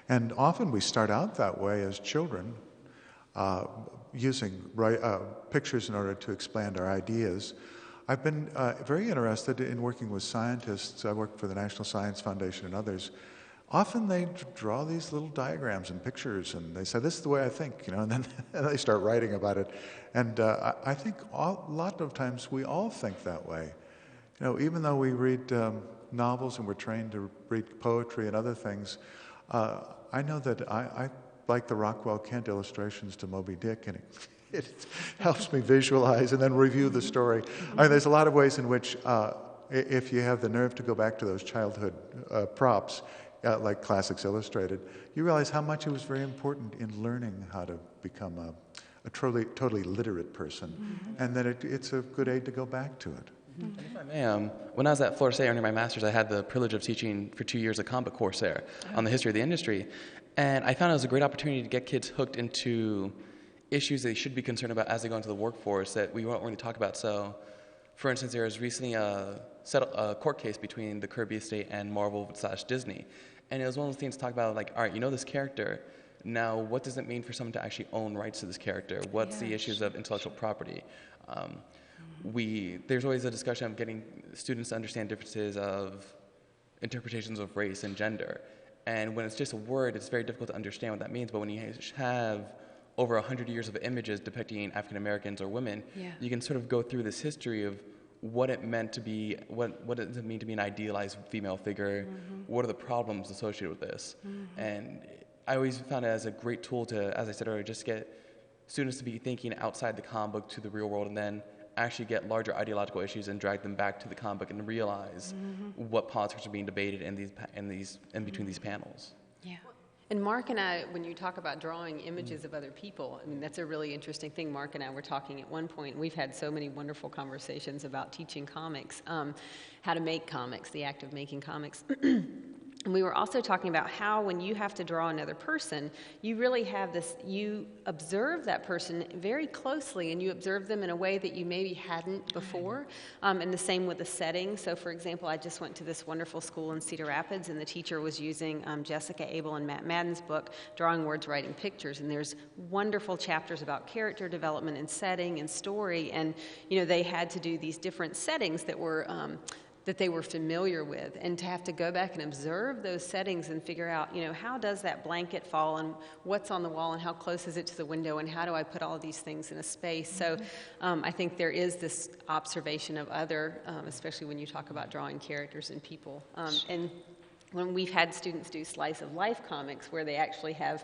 And often we start out that way as children, using pictures in order to expand our ideas. I've been very interested in working with scientists. I work for the National Science Foundation and others. Often they draw these little diagrams and pictures, and they say, this is the way I think, and then they start writing about it. And I think a lot of times we all think that way. Even though we read novels and we're trained to read poetry and other things, I know that I like the Rockwell Kent illustrations to Moby Dick, and it helps me visualize and then review the story. There's a lot of ways in which, if you have the nerve to go back to those childhood props, like Classics Illustrated, you realize how much it was very important in learning how to become a totally literate person, and that it's a good aid to go back to it. If I may, when I was at Florida State earning my master's, I had the privilege of teaching for 2 years a comic course there on the history of the industry. And I found it was a great opportunity to get kids hooked into issues they should be concerned about as they go into the workforce that we won't really talk about. So, for instance, there was recently a court case between the Kirby estate and Marvel/Disney. And it was one of those things to talk about, like, all right, this character. Now, what does it mean for someone to actually own rights to this character? What's the issues of intellectual property? There's always a discussion of getting students to understand differences of interpretations of race and gender. And when it's just a word, it's very difficult to understand what that means. But when you have over 100 years of images depicting African Americans or women, you can sort of go through this history of what it meant to be, what does it mean to be an idealized female figure? What are the problems associated with this? And I always found it as a great tool to, as I said earlier, just get students to be thinking outside the comic book to the real world, and then actually get larger ideological issues and drag them back to the comic book and realize what politics are being debated in between these panels. Yeah. And Mark and I, when you talk about drawing images of other people, that's a really interesting thing. Mark and I were talking at one point, and we've had so many wonderful conversations about teaching comics, how to make comics, the act of making comics. And we were also talking about how when you have to draw another person, you really have this, you observe that person very closely, and you observe them in a way that you maybe hadn't before. And the same with the setting. So, for example, I just went to this wonderful school in Cedar Rapids, and the teacher was using Jessica Abel and Matt Madden's book, Drawing Words, Writing Pictures. And there's wonderful chapters about character development and setting and story. And, they had to do these different settings that were that they were familiar with, and to have to go back and observe those settings and figure out, how does that blanket fall, and what's on the wall, and how close is it to the window, and how do I put all of these things in a space. So I think there is this observation of other, especially when you talk about drawing characters and people. And when we've had students do slice of life comics where they actually have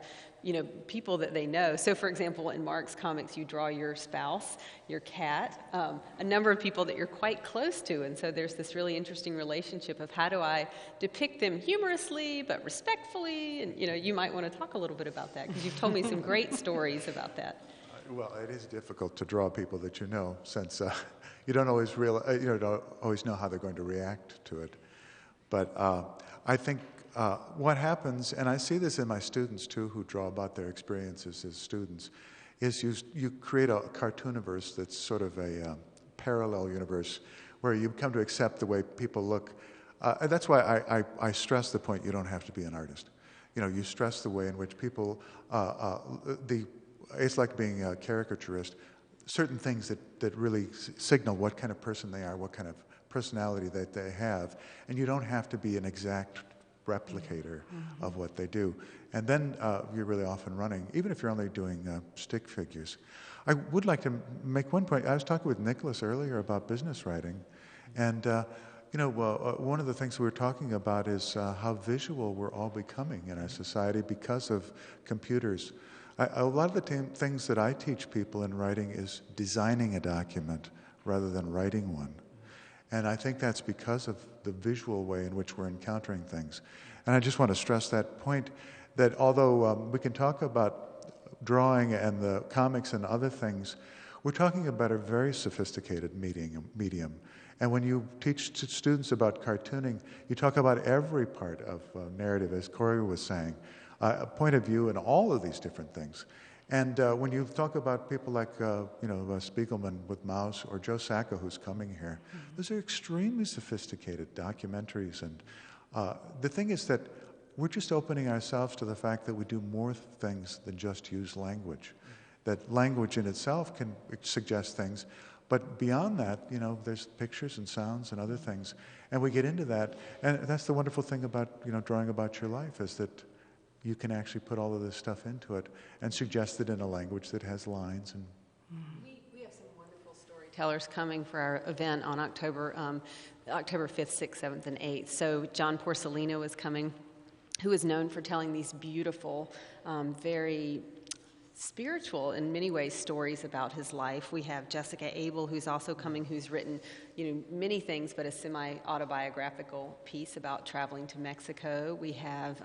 people that they know. So, for example, in Mark's comics, you draw your spouse, your cat, a number of people that you're quite close to. And so there's this really interesting relationship of how do I depict them humorously but respectfully? And, you might want to talk a little bit about that, because you've told me some great stories about that. Well, it is difficult to draw people that you know, since you don't always don't always know how they're going to react to it. But I think what happens, and I see this in my students too, who draw about their experiences as students, is you create a cartooniverse that's sort of a parallel universe where you come to accept the way people look. And that's why I stress the point you don't have to be an artist. You stress the way in which people, it's like being a caricaturist, certain things that really signal what kind of person they are, what kind of personality that they have, and you don't have to be an exact replicator of what they do. And then you're really off and running, even if you're only doing stick figures. I would like to make one point. I was talking with Nicholas earlier about business writing, and one of the things we were talking about is how visual we're all becoming in our society because of computers. A lot of the things that I teach people in writing is designing a document rather than writing one. And I think that's because of the visual way in which we're encountering things. And I just want to stress that point, that although we can talk about drawing and the comics and other things, we're talking about a very sophisticated medium. And when you teach students about cartooning, you talk about every part of narrative, as Corey was saying, a point of view in all of these different things. And when you talk about people like, Spiegelman with Mouse or Joe Sacco, who's coming here, those are extremely sophisticated documentaries. And the thing is that we're just opening ourselves to the fact that we do more things than just use language. That language in itself can suggest things, but beyond that, there's pictures and sounds and other things. And we get into that. And that's the wonderful thing about, drawing about your life, is that you can actually put all of this stuff into it and suggest it in a language that has lines. And we have some wonderful storytellers coming for our event on October 5th, 6th, 7th, and 8th. So John Porcellino is coming, who is known for telling these beautiful, very spiritual, in many ways, stories about his life. We have Jessica Abel, who's also coming, who's written, many things, but a semi-autobiographical piece about traveling to Mexico. We have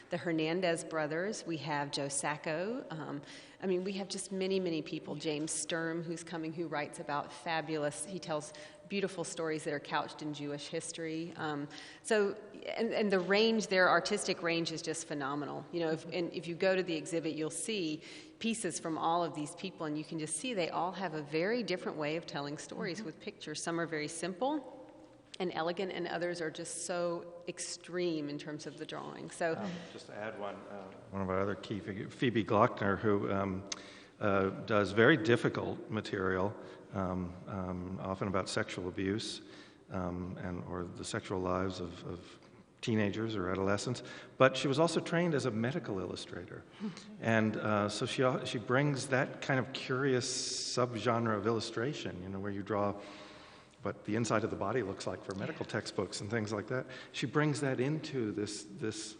the Hernandez brothers. We have Joe Sacco. We have just many, many people. James Sturm, who's coming, who writes about he tells beautiful stories that are couched in Jewish history. And the range, their artistic range is just phenomenal. If you go to the exhibit, you'll see pieces from all of these people, and you can just see they all have a very different way of telling stories with pictures. Some are very simple and elegant, and others are just so extreme in terms of the drawing. So, just to add one of our other key figures, Phoebe Glockner, who does very difficult material, often about sexual abuse or the sexual lives of teenagers or adolescents, but she was also trained as a medical illustrator. And so she brings that kind of curious subgenre of illustration, where you draw what the inside of the body looks like for medical textbooks and things like that. She brings that into this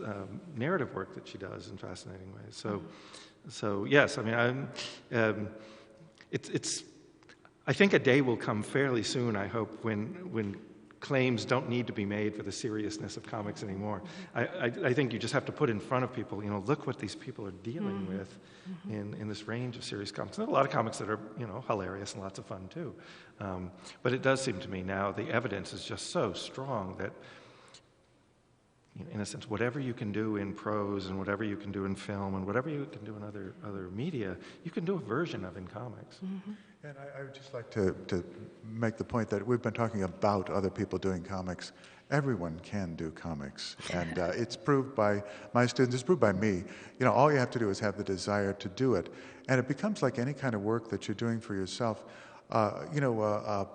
narrative work that she does in fascinating ways. So yes, I think a day will come fairly soon, I hope, when claims don't need to be made for the seriousness of comics anymore. I think you just have to put in front of people, look what these people are dealing with in this range of serious comics. There are a lot of comics that are, hilarious and lots of fun too. But it does seem to me now the evidence is just so strong that, in a sense, whatever you can do in prose and whatever you can do in film and whatever you can do in other media, you can do a version of in comics. And I would just like to make the point that we've been talking about other people doing comics. Everyone can do comics, and it's proved by my students, it's proved by me. All you have to do is have the desire to do it, and it becomes like any kind of work that you're doing for yourself. I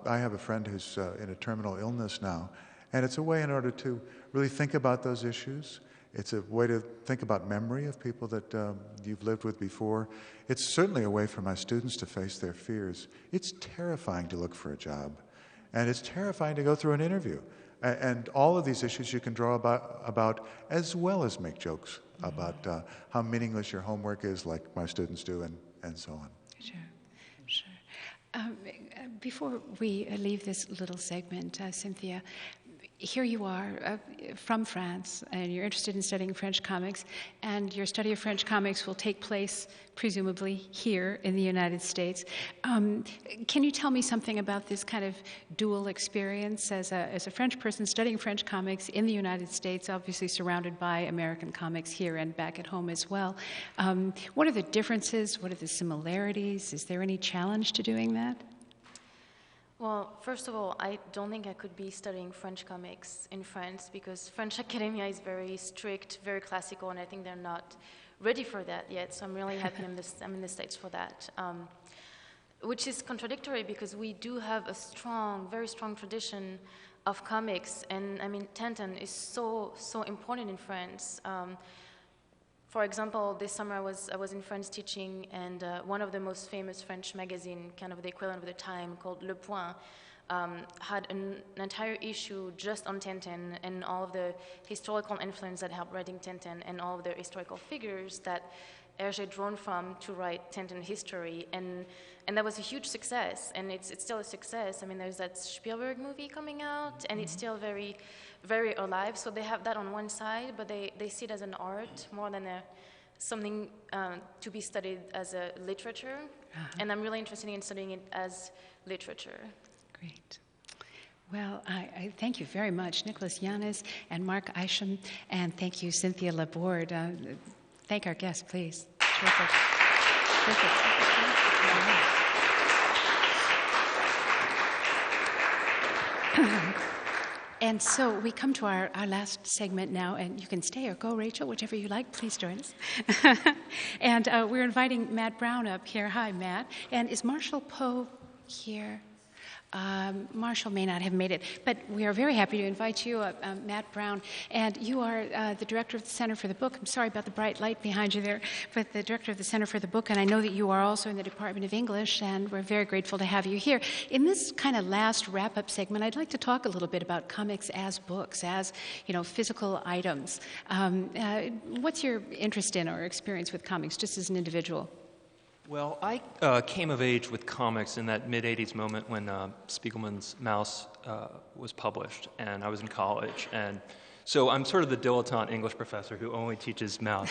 have a friend who's in a terminal illness now, and it's a way in order to really think about those issues. It's a way to think about memory of people that you've lived with before. It's certainly a way for my students to face their fears. It's terrifying to look for a job, and it's terrifying to go through an interview. And all of these issues you can draw about as well as make jokes about how meaningless your homework is, like my students do, and so on. Sure. Before we leave this little segment, Cynthia, here you are from France, and you're interested in studying French comics, and your study of French comics will take place, presumably, here in the United States. Can you tell me something about this kind of dual experience as a French person studying French comics in the United States, obviously surrounded by American comics here and back at home as well? What are the differences? What are the similarities? Is there any challenge to doing that? Well, first of all, I don't think I could be studying French comics in France because French academia is very strict, very classical, and I think they're not ready for that yet. So I'm really happy I'm in the States for that, which is contradictory because we do have a very strong tradition of comics, and Tintin is so important in France. For example, this summer I was in France teaching, and one of the most famous French magazine, kind of the equivalent of the time, called Le Point, had an entire issue just on Tintin and all of the historical influence that helped writing Tintin and all of the historical figures that Hergé drawn from to write Tintin history, and that was a huge success, and it's still a success. There's that Spielberg movie coming out, and it's still very, very alive. So they have that on one side, but they see it as an art more than something to be studied as a literature. And I'm really interested in studying it as literature. Great. Well, I thank you very much, Nicholas Yanis and Mark Isham, and thank you, Cynthia Laborde. Thank our guests, please. Terrific. And so we come to our last segment now, and you can stay or go, Rachel, whichever you like. Please join us. And we're inviting Matt Brown up here. Hi, Matt. And is Marshall Poe here? Marshall may not have made it, but we are very happy to invite you up, Matt Brown. And you are the director of the Center for the Book. I'm sorry about the bright light behind you there, but the director of the Center for the Book. And I know that you are also in the Department of English, and we're very grateful to have you here. In this kind of last wrap-up segment, I'd like to talk a little bit about comics as books, as physical items. What's your interest in or experience with comics, just as an individual? Well, I came of age with comics in that mid-'80s moment when Spiegelman's Mouse was published, and I was in college. And so I'm sort of the dilettante English professor who only teaches Mouse.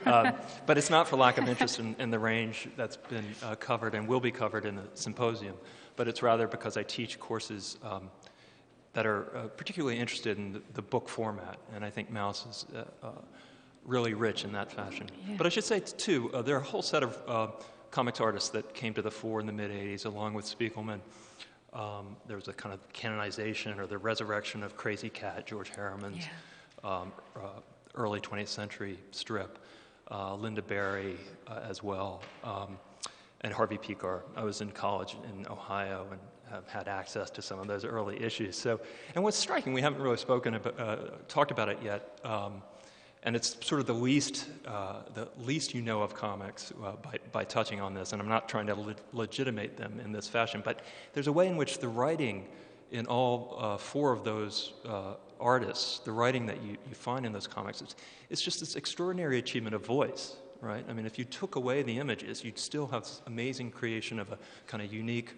But it's not for lack of interest in the range that's been covered and will be covered in the Symposium, but it's rather because I teach courses that are particularly interested in the book format, and I think Mouse is really rich in that fashion. Yeah. But I should say, too, there are a whole set of comics artists that came to the fore in the mid-'80s, along with Spiegelman. There was a kind of canonization or the resurrection of Crazy Cat, George Harriman's early 20th century strip, Linda Barry as well, and Harvey Pekar. I was in college in Ohio and have had access to some of those early issues. So, and what's striking, we haven't really talked about it yet, and it's sort of the least you know of comics by touching on this, and I'm not trying to legitimate them in this fashion, but there's a way in which the writing in all four of those artists, the writing that you find in those comics, it's just this extraordinary achievement of voice, right? I mean, if you took away the images, you'd still have this amazing creation of a kind of unique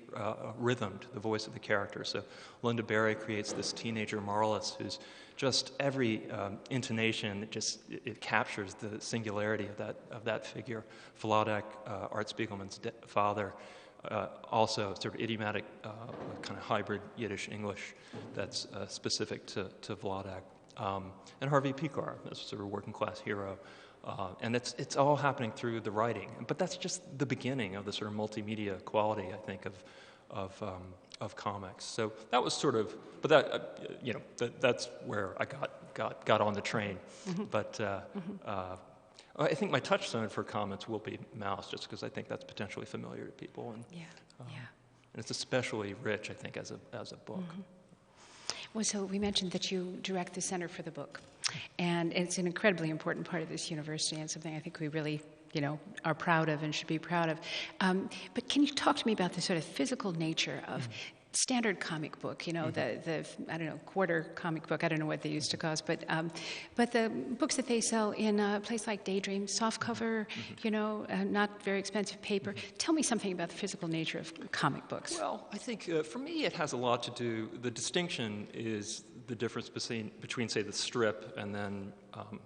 rhythm to the voice of the character. So Linda Barry creates this teenager Marlis who's just every intonation, it captures the singularity of that figure. Vladek, Art Spiegelman's father, also sort of idiomatic, kind of hybrid Yiddish English that's specific to Vladek. And Harvey Pekar, this sort of working class hero. And it's all happening through the writing. But that's just the beginning of the sort of multimedia quality, I think, of comics. So that was sort of, but that that's where I got on the train. Mm-hmm. But I think my touchstone for comics will be Mouse, just because I think that's potentially familiar to people, and and it's especially rich, I think, as a book. Mm-hmm. Well, so we mentioned that you direct the Center for the Book, and it's an incredibly important part of this university, and something I think we really are proud of and should be proud of. But can you talk to me about the sort of physical nature of standard comic book, the I don't know, quarter comic book, I don't know what they used to cost, but the books that they sell in a place like Daydream, softcover, not very expensive paper. Tell me something about the physical nature of comic books. Well, I think for me it has a lot to do, the distinction is the difference between say, the strip and then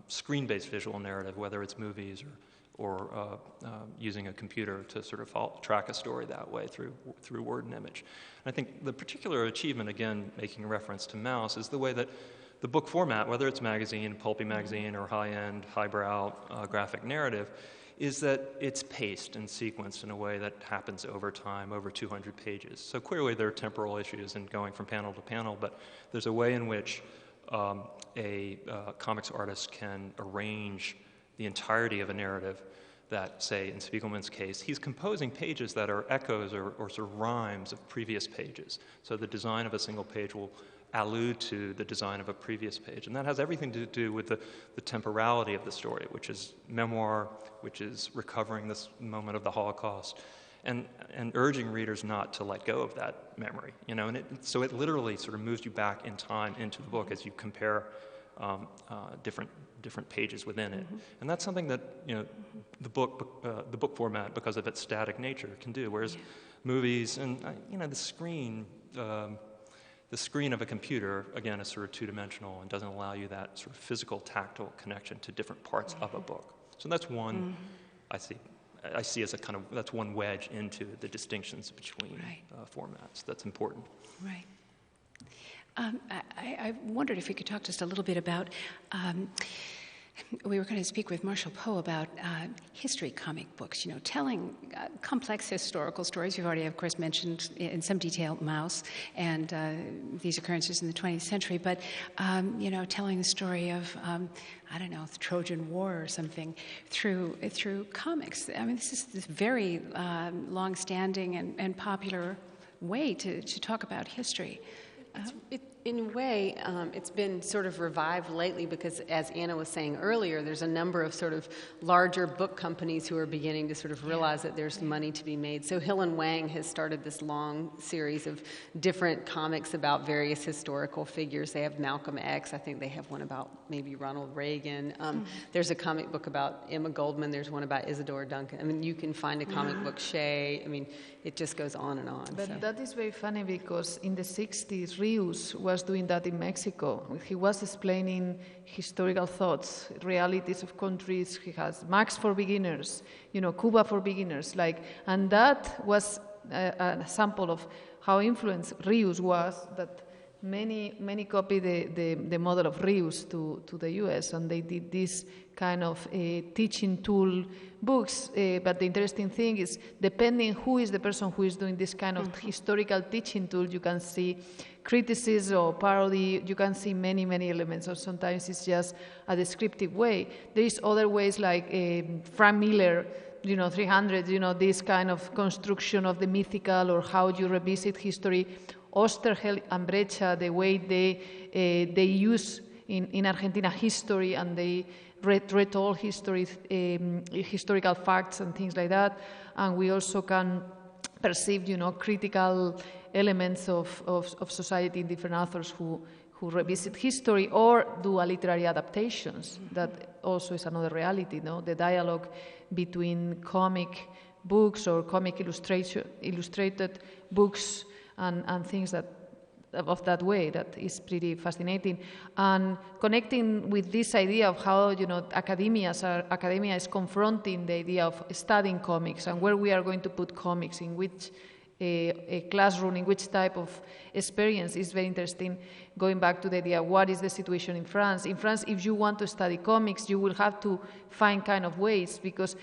screen-based visual narrative, whether it's movies or using a computer to sort of track a story that way through word and image. And I think the particular achievement, again, making reference to Mouse, is the way that the book format, whether it's magazine, pulpy magazine, or high-end, highbrow graphic narrative, is that it's paced and sequenced in a way that happens over time, over 200 pages. So clearly there are temporal issues in going from panel to panel, but there's a way in which a comics artist can arrange the entirety of a narrative that, say, in Spiegelman's case, he's composing pages that are echoes or sort of rhymes of previous pages. So the design of a single page will allude to the design of a previous page. And that has everything to do with the temporality of the story, which is memoir, which is recovering this moment of the Holocaust, and urging readers not to let go of that memory. And so it literally sort of moves you back in time into the book as you compare different pages within it, and that's something that the book format, because of its static nature, can do. Whereas movies and the screen of a computer, again, is sort of two-dimensional and doesn't allow you that sort of physical, tactile connection to different parts of a book. So that's one I see as that's one wedge into the distinctions between formats. That's important. Right. I wondered if you could talk just a little bit about, we were going to speak with Marshall Poe about history comic books, telling complex historical stories. You've already, of course, mentioned in some detail Maus and these occurrences in the 20th century, but, telling the story of, the Trojan War or something through comics. I mean, this is this very long-standing and popular way to talk about history. In a way, it's been sort of revived lately because, as Anna was saying earlier, there's a number of sort of larger book companies who are beginning to sort of realize that there's money to be made. So Hill and Wang has started this long series of different comics about various historical figures. They have Malcolm X. I think they have one about maybe Ronald Reagan. There's a comic book about Emma Goldman. There's one about Isadora Duncan. I mean, you can find a comic book Shea. I mean, it just goes on and on. But that is very funny because in the 60s, Rius was doing that in Mexico. He was explaining historical thoughts, realities of countries. He has Max for beginners, Cuba for beginners, and that was an example of how influenced Rius was. That many copied the model of Rius to the U.S. and they did this kind of teaching tool books. But the interesting thing is, depending who is the person who is doing this kind of historical teaching tool, you can see criticism or parody. You can see many elements, or sometimes it's just a descriptive way. There is other ways like Frank Miller, 300, this kind of construction of the mythical or how you revisit history. Osterheld and Brecha, the way they use in Argentina history and they retold history, historical facts and things like that. And we also can perceive, critical elements of society in different authors who revisit history or do a literary adaptations. That also is another reality, the dialogue between comic books or comic illustrated books and things of that way, that is pretty fascinating. And connecting with this idea of how academia is confronting the idea of studying comics and where we are going to put comics, in which a classroom, in which type of experience is very interesting. Going back to the idea, what is the situation in France? In France, if you want to study comics, you will have to find kind of ways, because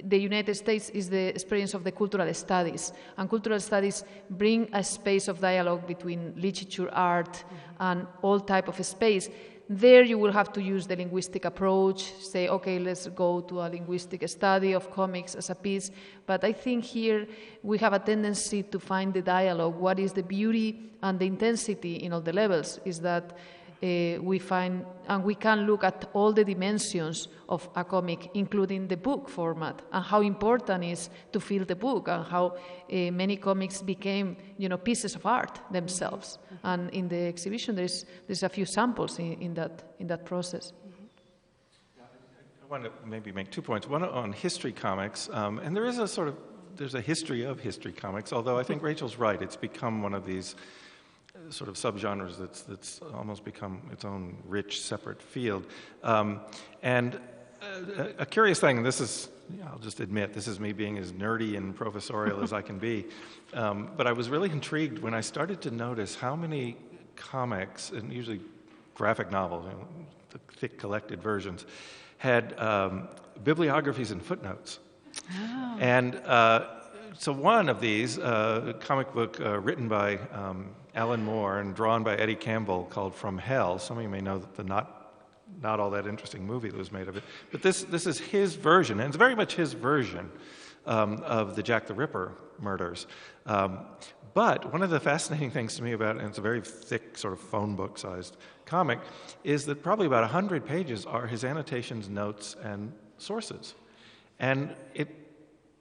the United States is the experience of the cultural studies, and cultural studies bring a space of dialogue between literature, art, and all type of space. There you will have to use the linguistic approach, say, okay, let's go to a linguistic study of comics as a piece. But I think here we have a tendency to find the dialogue. What is the beauty and the intensity in all the levels is that we find, and we can look at all the dimensions of a comic, including the book format, and how important it is to feel the book, and how many comics became, pieces of art themselves. And in the exhibition, there's a few samples in that process. I want to maybe make 2 points. One on history comics, and there's a history of history comics. Although I think Rachel's right; it's become one of these sort of subgenres that's almost become its own rich, separate field. And a curious thing, and this is, I'll just admit, this is me being as nerdy and professorial as I can be, but I was really intrigued when I started to notice how many comics, and usually graphic novels, the thick collected versions, had bibliographies and footnotes. Oh. And so one of these, a comic book written by Alan Moore and drawn by Eddie Campbell, called From Hell. Some of you may know the not all that interesting movie that was made of it. But this is his version, and it's very much his version of the Jack the Ripper murders. But one of the fascinating things to me about it, and it's a very thick, sort of phone book-sized comic, is that probably about 100 pages are his annotations, notes, and sources. And it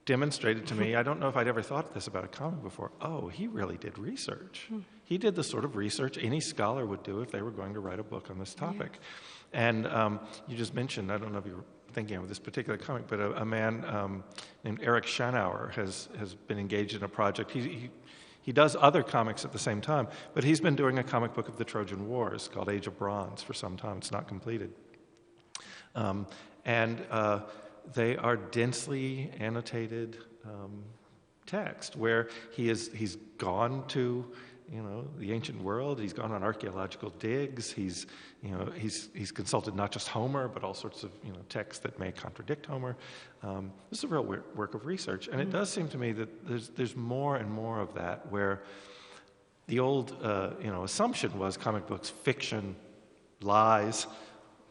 demonstrated to me, I don't know if I'd ever thought this about a comic before, oh, he really did research. He did the sort of research any scholar would do if they were going to write a book on this topic. Yeah. And you just mentioned, I don't know if you were thinking of this particular comic, but a man named Eric Schanauer has been engaged in a project. He does other comics at the same time, but he's been doing a comic book of the Trojan Wars called Age of Bronze for some time. It's not completed. They are densely annotated text where he's gone to the ancient world. He's gone on archaeological digs. He's consulted not just Homer, but all sorts of texts that may contradict Homer. This is a real work of research, and it does seem to me that there's more and more of that, where the old assumption was comic books fiction, lies,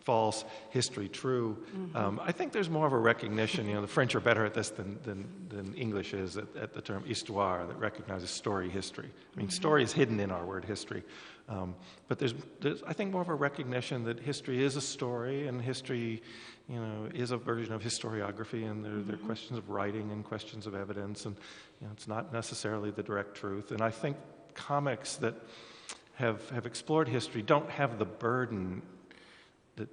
false, history true. I think there's more of a recognition. The French are better at this than English is at the term histoire, that recognizes story, history. I mean, story is hidden in our word history, but there's I think more of a recognition that history is a story, and history, is a version of historiography, and there are questions of writing and questions of evidence, and it's not necessarily the direct truth. And I think comics that have explored history don't have the burden that,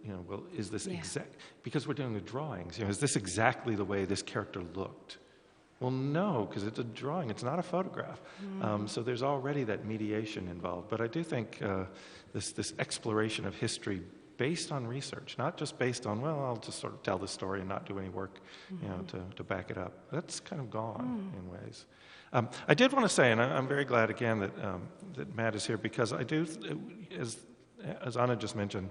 is this exact, because we're doing the drawings, is this exactly the way this character looked? Well, no, because it's a drawing, it's not a photograph. So there's already that mediation involved. But I do think this exploration of history based on research, not just based on, I'll just sort of tell the story and not do any work, to back it up. That's kind of gone in ways. I did want to say, and I'm very glad again that Matt is here, because I do, as Anna just mentioned,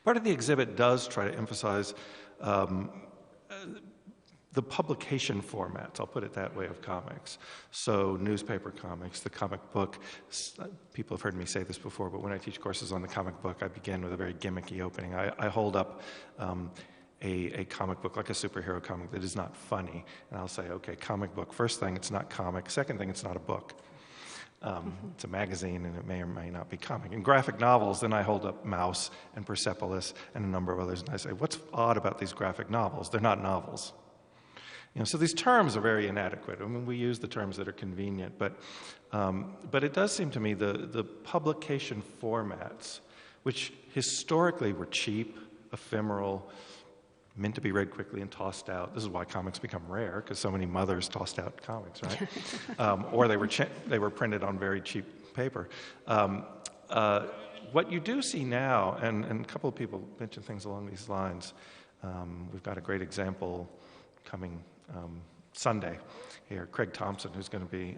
part of the exhibit does try to emphasize the publication formats, I'll put it that way, of comics. So newspaper comics, the comic book. People have heard me say this before, but when I teach courses on the comic book, I begin with a very gimmicky opening. I hold up a comic book, like a superhero comic, that is not funny. And I'll say, okay, comic book. First thing, it's not comic. Second thing, it's not a book. It's a magazine, and it may or may not be comic. In graphic novels, then I hold up Mouse and Persepolis and a number of others, and I say, what's odd about these graphic novels? They're not novels. So these terms are very inadequate. I mean, we use the terms that are convenient, but it does seem to me the publication formats, which historically were cheap, ephemeral, meant to be read quickly and tossed out. This is why comics become rare, because so many mothers tossed out comics, right? Or they were printed on very cheap paper. What you do see now, and a couple of people mentioned things along these lines. We've got a great example coming Sunday here. Craig Thompson, who's going to be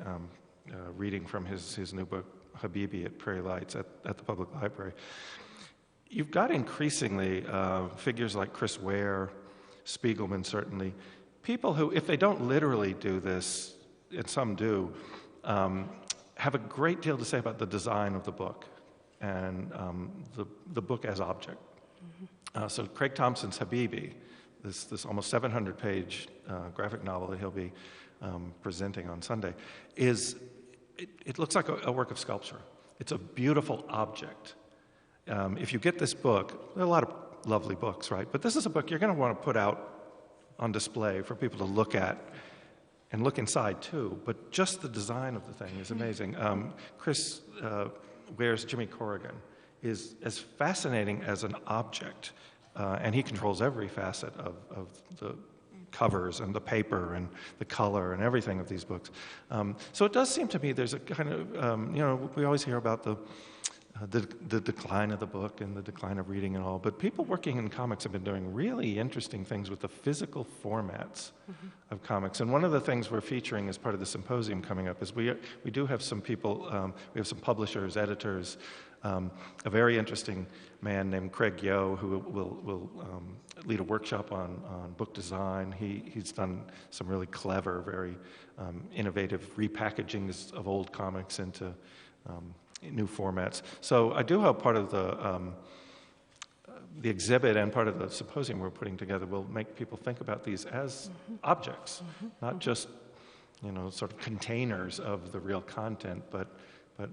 reading from his new book, Habibi, at Prairie Lights at the public library. You've got increasingly figures like Chris Ware, Spiegelman certainly, people who, if they don't literally do this, and some do, have a great deal to say about the design of the book and the book as object. So Craig Thompson's Habibi, this almost 700-page graphic novel that he'll be presenting on Sunday, it looks like a work of sculpture. It's a beautiful object. If you get this book, there are a lot of lovely books, right? But this is a book you're going to want to put out on display for people to look at and look inside too. But just the design of the thing is amazing. Chris Ware's Jimmy Corrigan is as fascinating as an object, and he controls every facet of the covers and the paper and the color and everything of these books. So it does seem to me there's a kind of, we always hear about the decline of the book and the decline of reading and all, but people working in comics have been doing really interesting things with the physical formats of comics. And one of the things we're featuring as part of the symposium coming up is we do have some people, we have some publishers, editors, a very interesting man named Craig Yo, who will lead a workshop on book design. He's done some really clever, very innovative repackagings of old comics into new formats. So I do hope part of the exhibit and part of the symposium we're putting together will make people think about these as objects, not just sort of containers of the real content, but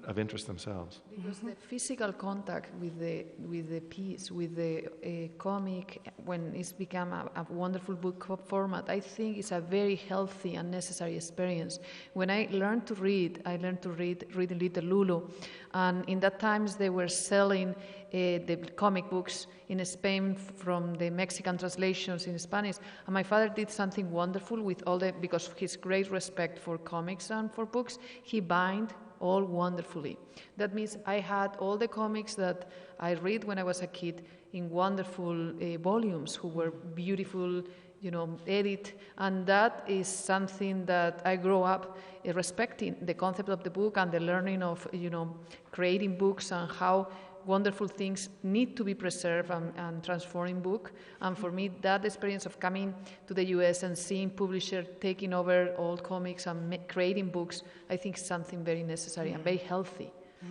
of interest themselves. Because the physical contact with the piece, with the comic, when it's become a wonderful book format, I think it's a very healthy and necessary experience. When I learned to read, reading Little Lulu, and in that times they were selling the comic books in Spain from the Mexican translations in Spanish, and my father did something wonderful with because of his great respect for comics and for books, he bound all wonderfully. That means I had all the comics that I read when I was a kid in wonderful volumes, who were beautiful, edit, and that is something that I grew up respecting, the concept of the book and the learning of, creating books and how wonderful things need to be preserved and transformed in book. And for me, that experience of coming to the US and seeing publishers taking over old comics and creating books, I think is something very necessary and very healthy. I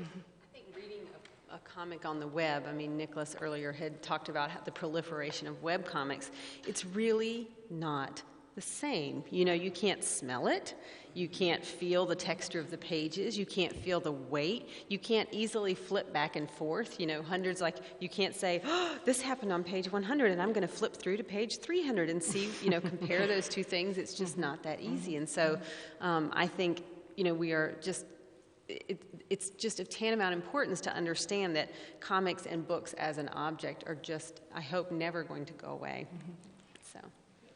think reading a comic on the web, Nicholas earlier had talked about the proliferation of web comics. It's really not the same. You can't smell it. You can't feel the texture of the pages. You can't feel the weight. You can't easily flip back and forth. Hundreds, you can't say, oh, this happened on page 100 and I'm going to flip through to page 300 and see, compare those two things. It's just not that easy. And so I think, we are just, it's just of tantamount importance to understand that comics and books as an object are just, I hope, never going to go away. So.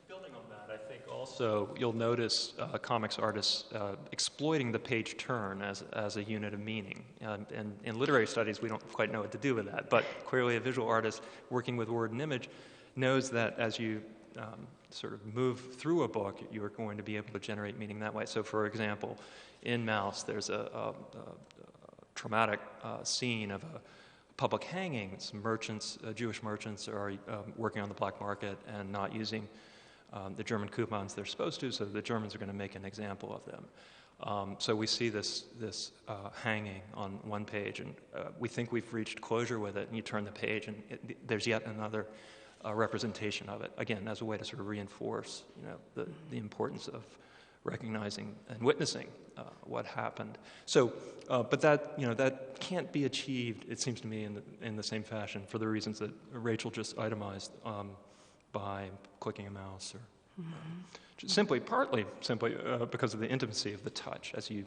Building on that, I think also you'll notice comics artists exploiting the page turn as a unit of meaning. And in literary studies, we don't quite know what to do with that. But clearly a visual artist working with word and image knows that as you sort of move through a book, you are going to be able to generate meaning that way. So for example, in Mouse, there's a traumatic scene of a public hanging. Some merchants, Jewish merchants, are working on the black market and not using the German coupons they're supposed to, so the Germans are going to make an example of them. So we see this hanging on one page, and we think we've reached closure with it, and you turn the page, and there's yet another representation of it, again, as a way to sort of reinforce the importance of recognizing and witnessing what happened. So, but that can't be achieved, it seems to me, in the same fashion for the reasons that Rachel just itemized, by clicking a mouse or partly simply because of the intimacy of the touch as you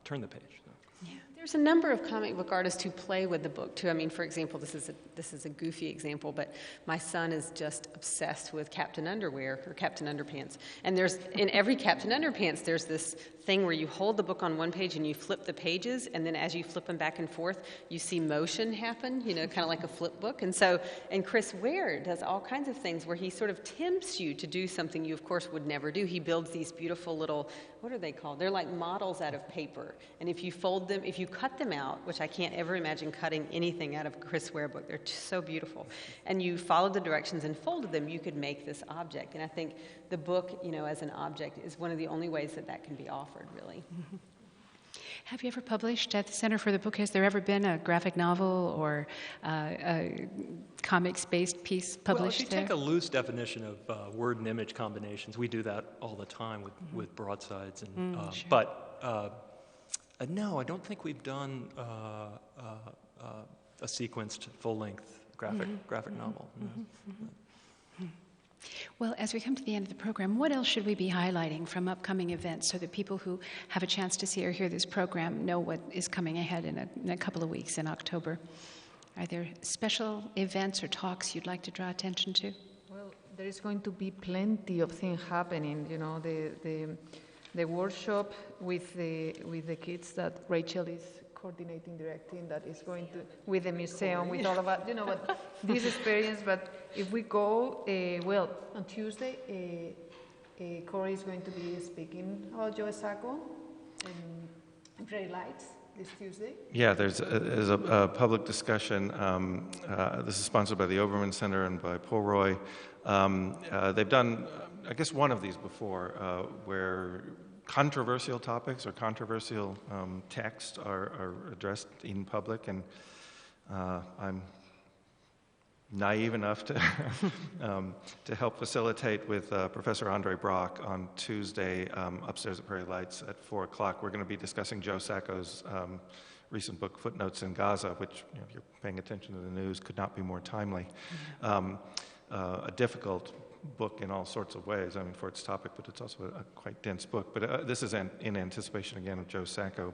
turn the page. Yeah. There's a number of comic book artists who play with the book too. For example, this is a goofy example, but my son is just obsessed with Captain Underwear or Captain Underpants. And in every Captain Underpants, there's this thing where you hold the book on one page and you flip the pages, and then as you flip them back and forth, you see motion happen, kind of like a flip book. And Chris Ware does all kinds of things where he sort of tempts you to do something you, of course, would never do. He builds these beautiful little, what are they called? They're like models out of paper. And if you fold them, if you cut them out, which I can't ever imagine cutting anything out of a Chris Ware book, they're so beautiful, and you followed the directions and folded them, you could make this object. And I think the book, as an object, is one of the only ways that can be offered, really. Mm-hmm. Have you ever published at the Center for the Book? Has there ever been a graphic novel or a comics-based piece published there? Well, if you take a loose definition of word and image combinations, we do that all the time with broadsides. And, sure. But no, I don't think we've done a sequenced full-length graphic novel. Well, as we come to the end of the program, what else should we be highlighting from upcoming events so that people who have a chance to see or hear this program know what is coming ahead in a couple of weeks in October? Are there special events or talks you'd like to draw attention to? Well, there is going to be plenty of things happening. The workshop with the kids that Rachel is coordinating, directing, that is going to, with the museum, with all of that, what this experience. But if we go, on Tuesday, Corey is going to be speaking about Joe Sacco and Prairie Lights this Tuesday. Yeah, there's a public discussion. This is sponsored by the Obermann Center and by Polroy. They've done, I guess, one of these before, where controversial topics or controversial texts are addressed in public, and I'm naive enough to to help facilitate with Professor Andre Brock on Tuesday upstairs at Prairie Lights at 4 o'clock. We're going to be discussing Joe Sacco's recent book, Footnotes in Gaza, which, if you're paying attention to the news, could not be more timely. A difficult book in all sorts of ways, for its topic, but it's also a quite dense book. But this is in anticipation, again, of Joe Sacco.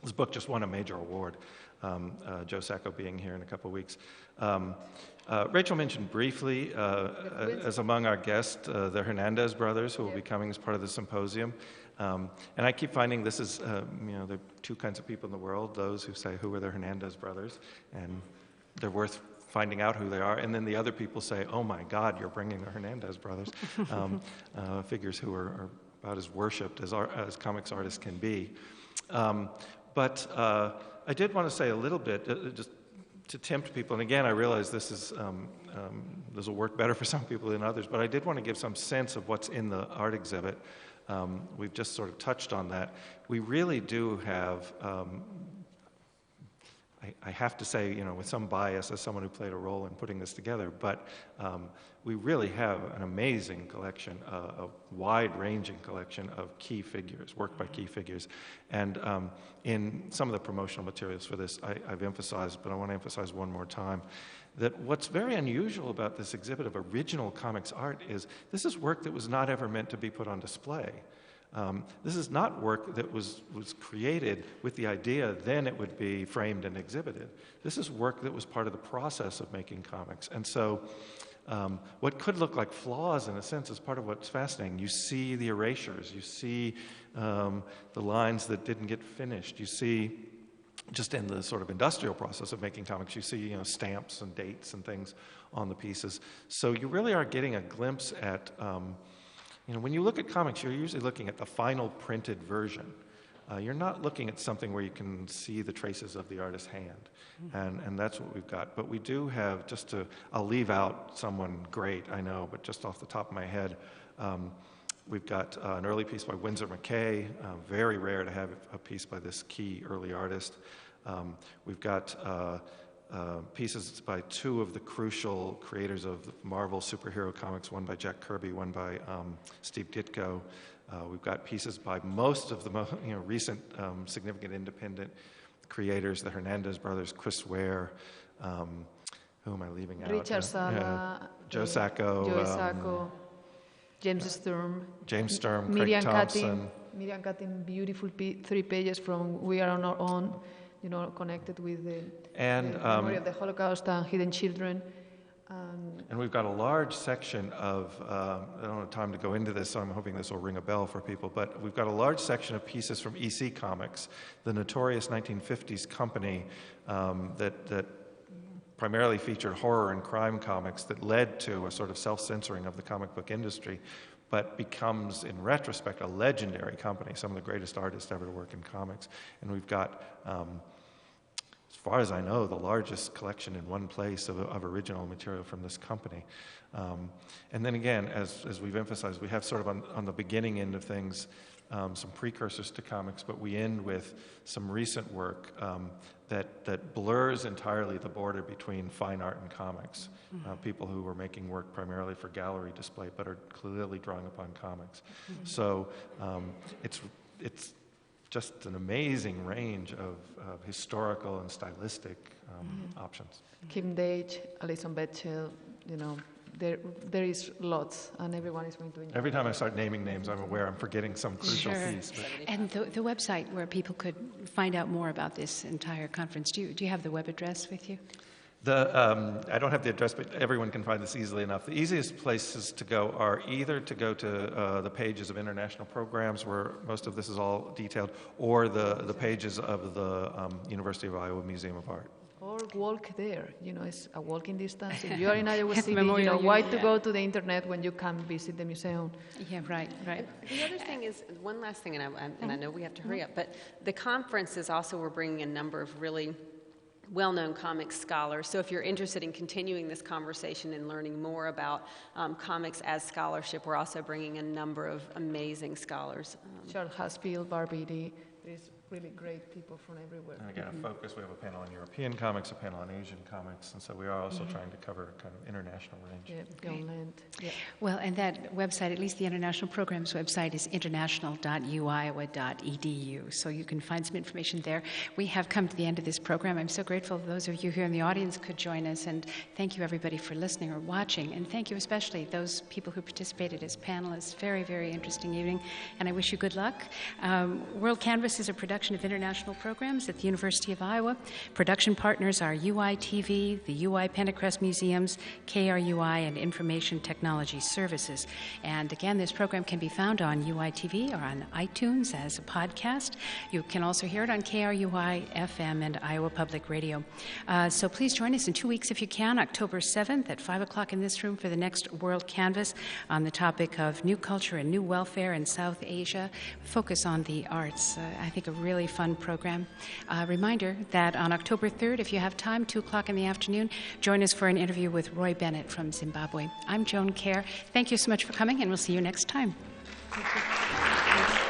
This book just won a major award, Joe Sacco being here in a couple of weeks. Rachel mentioned briefly, as among our guests, the Hernandez brothers, who will be coming as part of the symposium. And I keep finding this is, there are two kinds of people in the world, those who say, who are the Hernandez brothers? And they're worth finding out who they are, and then the other people say, oh my God, you're bringing the Hernandez brothers, figures who are about as worshipped as comics artists can be. But I did want to say a little bit, just to tempt people, and again, I realize this will work better for some people than others, but I did want to give some sense of what's in the art exhibit. We've just sort of touched on that. We really do have, I have to say, with some bias as someone who played a role in putting this together, but we really have an amazing collection, a wide-ranging collection of key figures, work by key figures. And in some of the promotional materials for this, I've emphasized, but I want to emphasize one more time, that what's very unusual about this exhibit of original comics art is this is work that was not ever meant to be put on display. This is not work that was created with the idea then it would be framed and exhibited. This is work that was part of the process of making comics. And so what could look like flaws, in a sense, is part of what's fascinating. You see the erasures. You see the lines that didn't get finished. You see, just in the sort of industrial process of making comics, you see stamps and dates and things on the pieces. So you really are getting a glimpse at... when you look at comics, you're usually looking at the final printed version. You're not looking at something where you can see the traces of the artist's hand. And that's what we've got. But we do have, I'll leave out someone great, I know, but just off the top of my head, we've got an early piece by Winsor McKay, very rare to have a piece by this key early artist. We've got pieces by two of the crucial creators of Marvel superhero comics, one by Jack Kirby, one by Steve Ditko. We've got pieces by most of the recent significant independent creators, the Hernandez brothers, Chris Ware, who am I leaving out? Richard Sala, Joe Sacco, James Sturm, Craig Miriam Thompson. Miriam Cutting, beautiful 3 pages from We Are on Our Own, connected with the memory of the Holocaust and hidden children. And we've got a large section of, I don't have time to go into this, so I'm hoping this will ring a bell for people, but we've got a large section of pieces from EC Comics, the notorious 1950s company that primarily featured horror and crime comics that led to a sort of self-censoring of the comic book industry, but becomes, in retrospect, a legendary company, some of the greatest artists ever to work in comics. And we've got, as far as I know, the largest collection in one place of original material from this company. And then again, as we've emphasized, we have sort of on the beginning end of things some precursors to comics, but we end with some recent work that blurs entirely the border between fine art and comics. People who were making work primarily for gallery display, but are clearly drawing upon comics. So it's just an amazing range of historical and stylistic options. Kim Deitch, Alison Betchell, there is lots, and everyone is going to enjoy. Every time I start naming names, I'm aware I'm forgetting some crucial piece. But. And the website where people could find out more about this entire conference, do you have the web address with you? I don't have the address, but everyone can find this easily enough. The easiest places to go are either to go to the pages of international programs, where most of this is all detailed, or the pages of the University of Iowa Museum of Art. Or walk there. It's a walking distance. If you are in Iowa City, why to go to the internet when you can visit the museum? Yeah, right. The other thing is, one last thing, and I know we have to hurry up, but the conference is also, we're bringing a number of really well-known comics scholars. So if you're interested in continuing this conversation and learning more about comics as scholarship, we're also bringing a number of amazing scholars. Charles Haspil, Barbidi, there's really great people from everywhere. And again, a focus, we have a panel on European comics, a panel on Asian comics, and so we are also trying to cover kind of international range. Yeah. Well, and that website, at least the International Programs website, is international.uiowa.edu, so you can find some information there. We have come to the end of this program. I'm so grateful those of you here in the audience could join us, and thank you everybody for listening or watching, and thank you especially those people who participated as panelists. Very, very interesting evening, and I wish you good luck. WorldCanvass is a production production of international programs at the University of Iowa. Production partners are UI-TV, the UI Pentecrest Museums, KRUI, and Information Technology Services. And again, this program can be found on UI-TV or on iTunes as a podcast. You can also hear it on KRUI FM and Iowa Public Radio. So please join us in 2 weeks if you can, October 7th at 5 o'clock in this room for the next World Canvas on the topic of new culture and new welfare in South Asia. Focus on the arts. I think a really fun program. Reminder that on October 3rd, if you have time, 2 o'clock in the afternoon, join us for an interview with Roy Bennett from Zimbabwe. I'm Joan Kerr. Thank you so much for coming, and we'll see you next time. Thank you.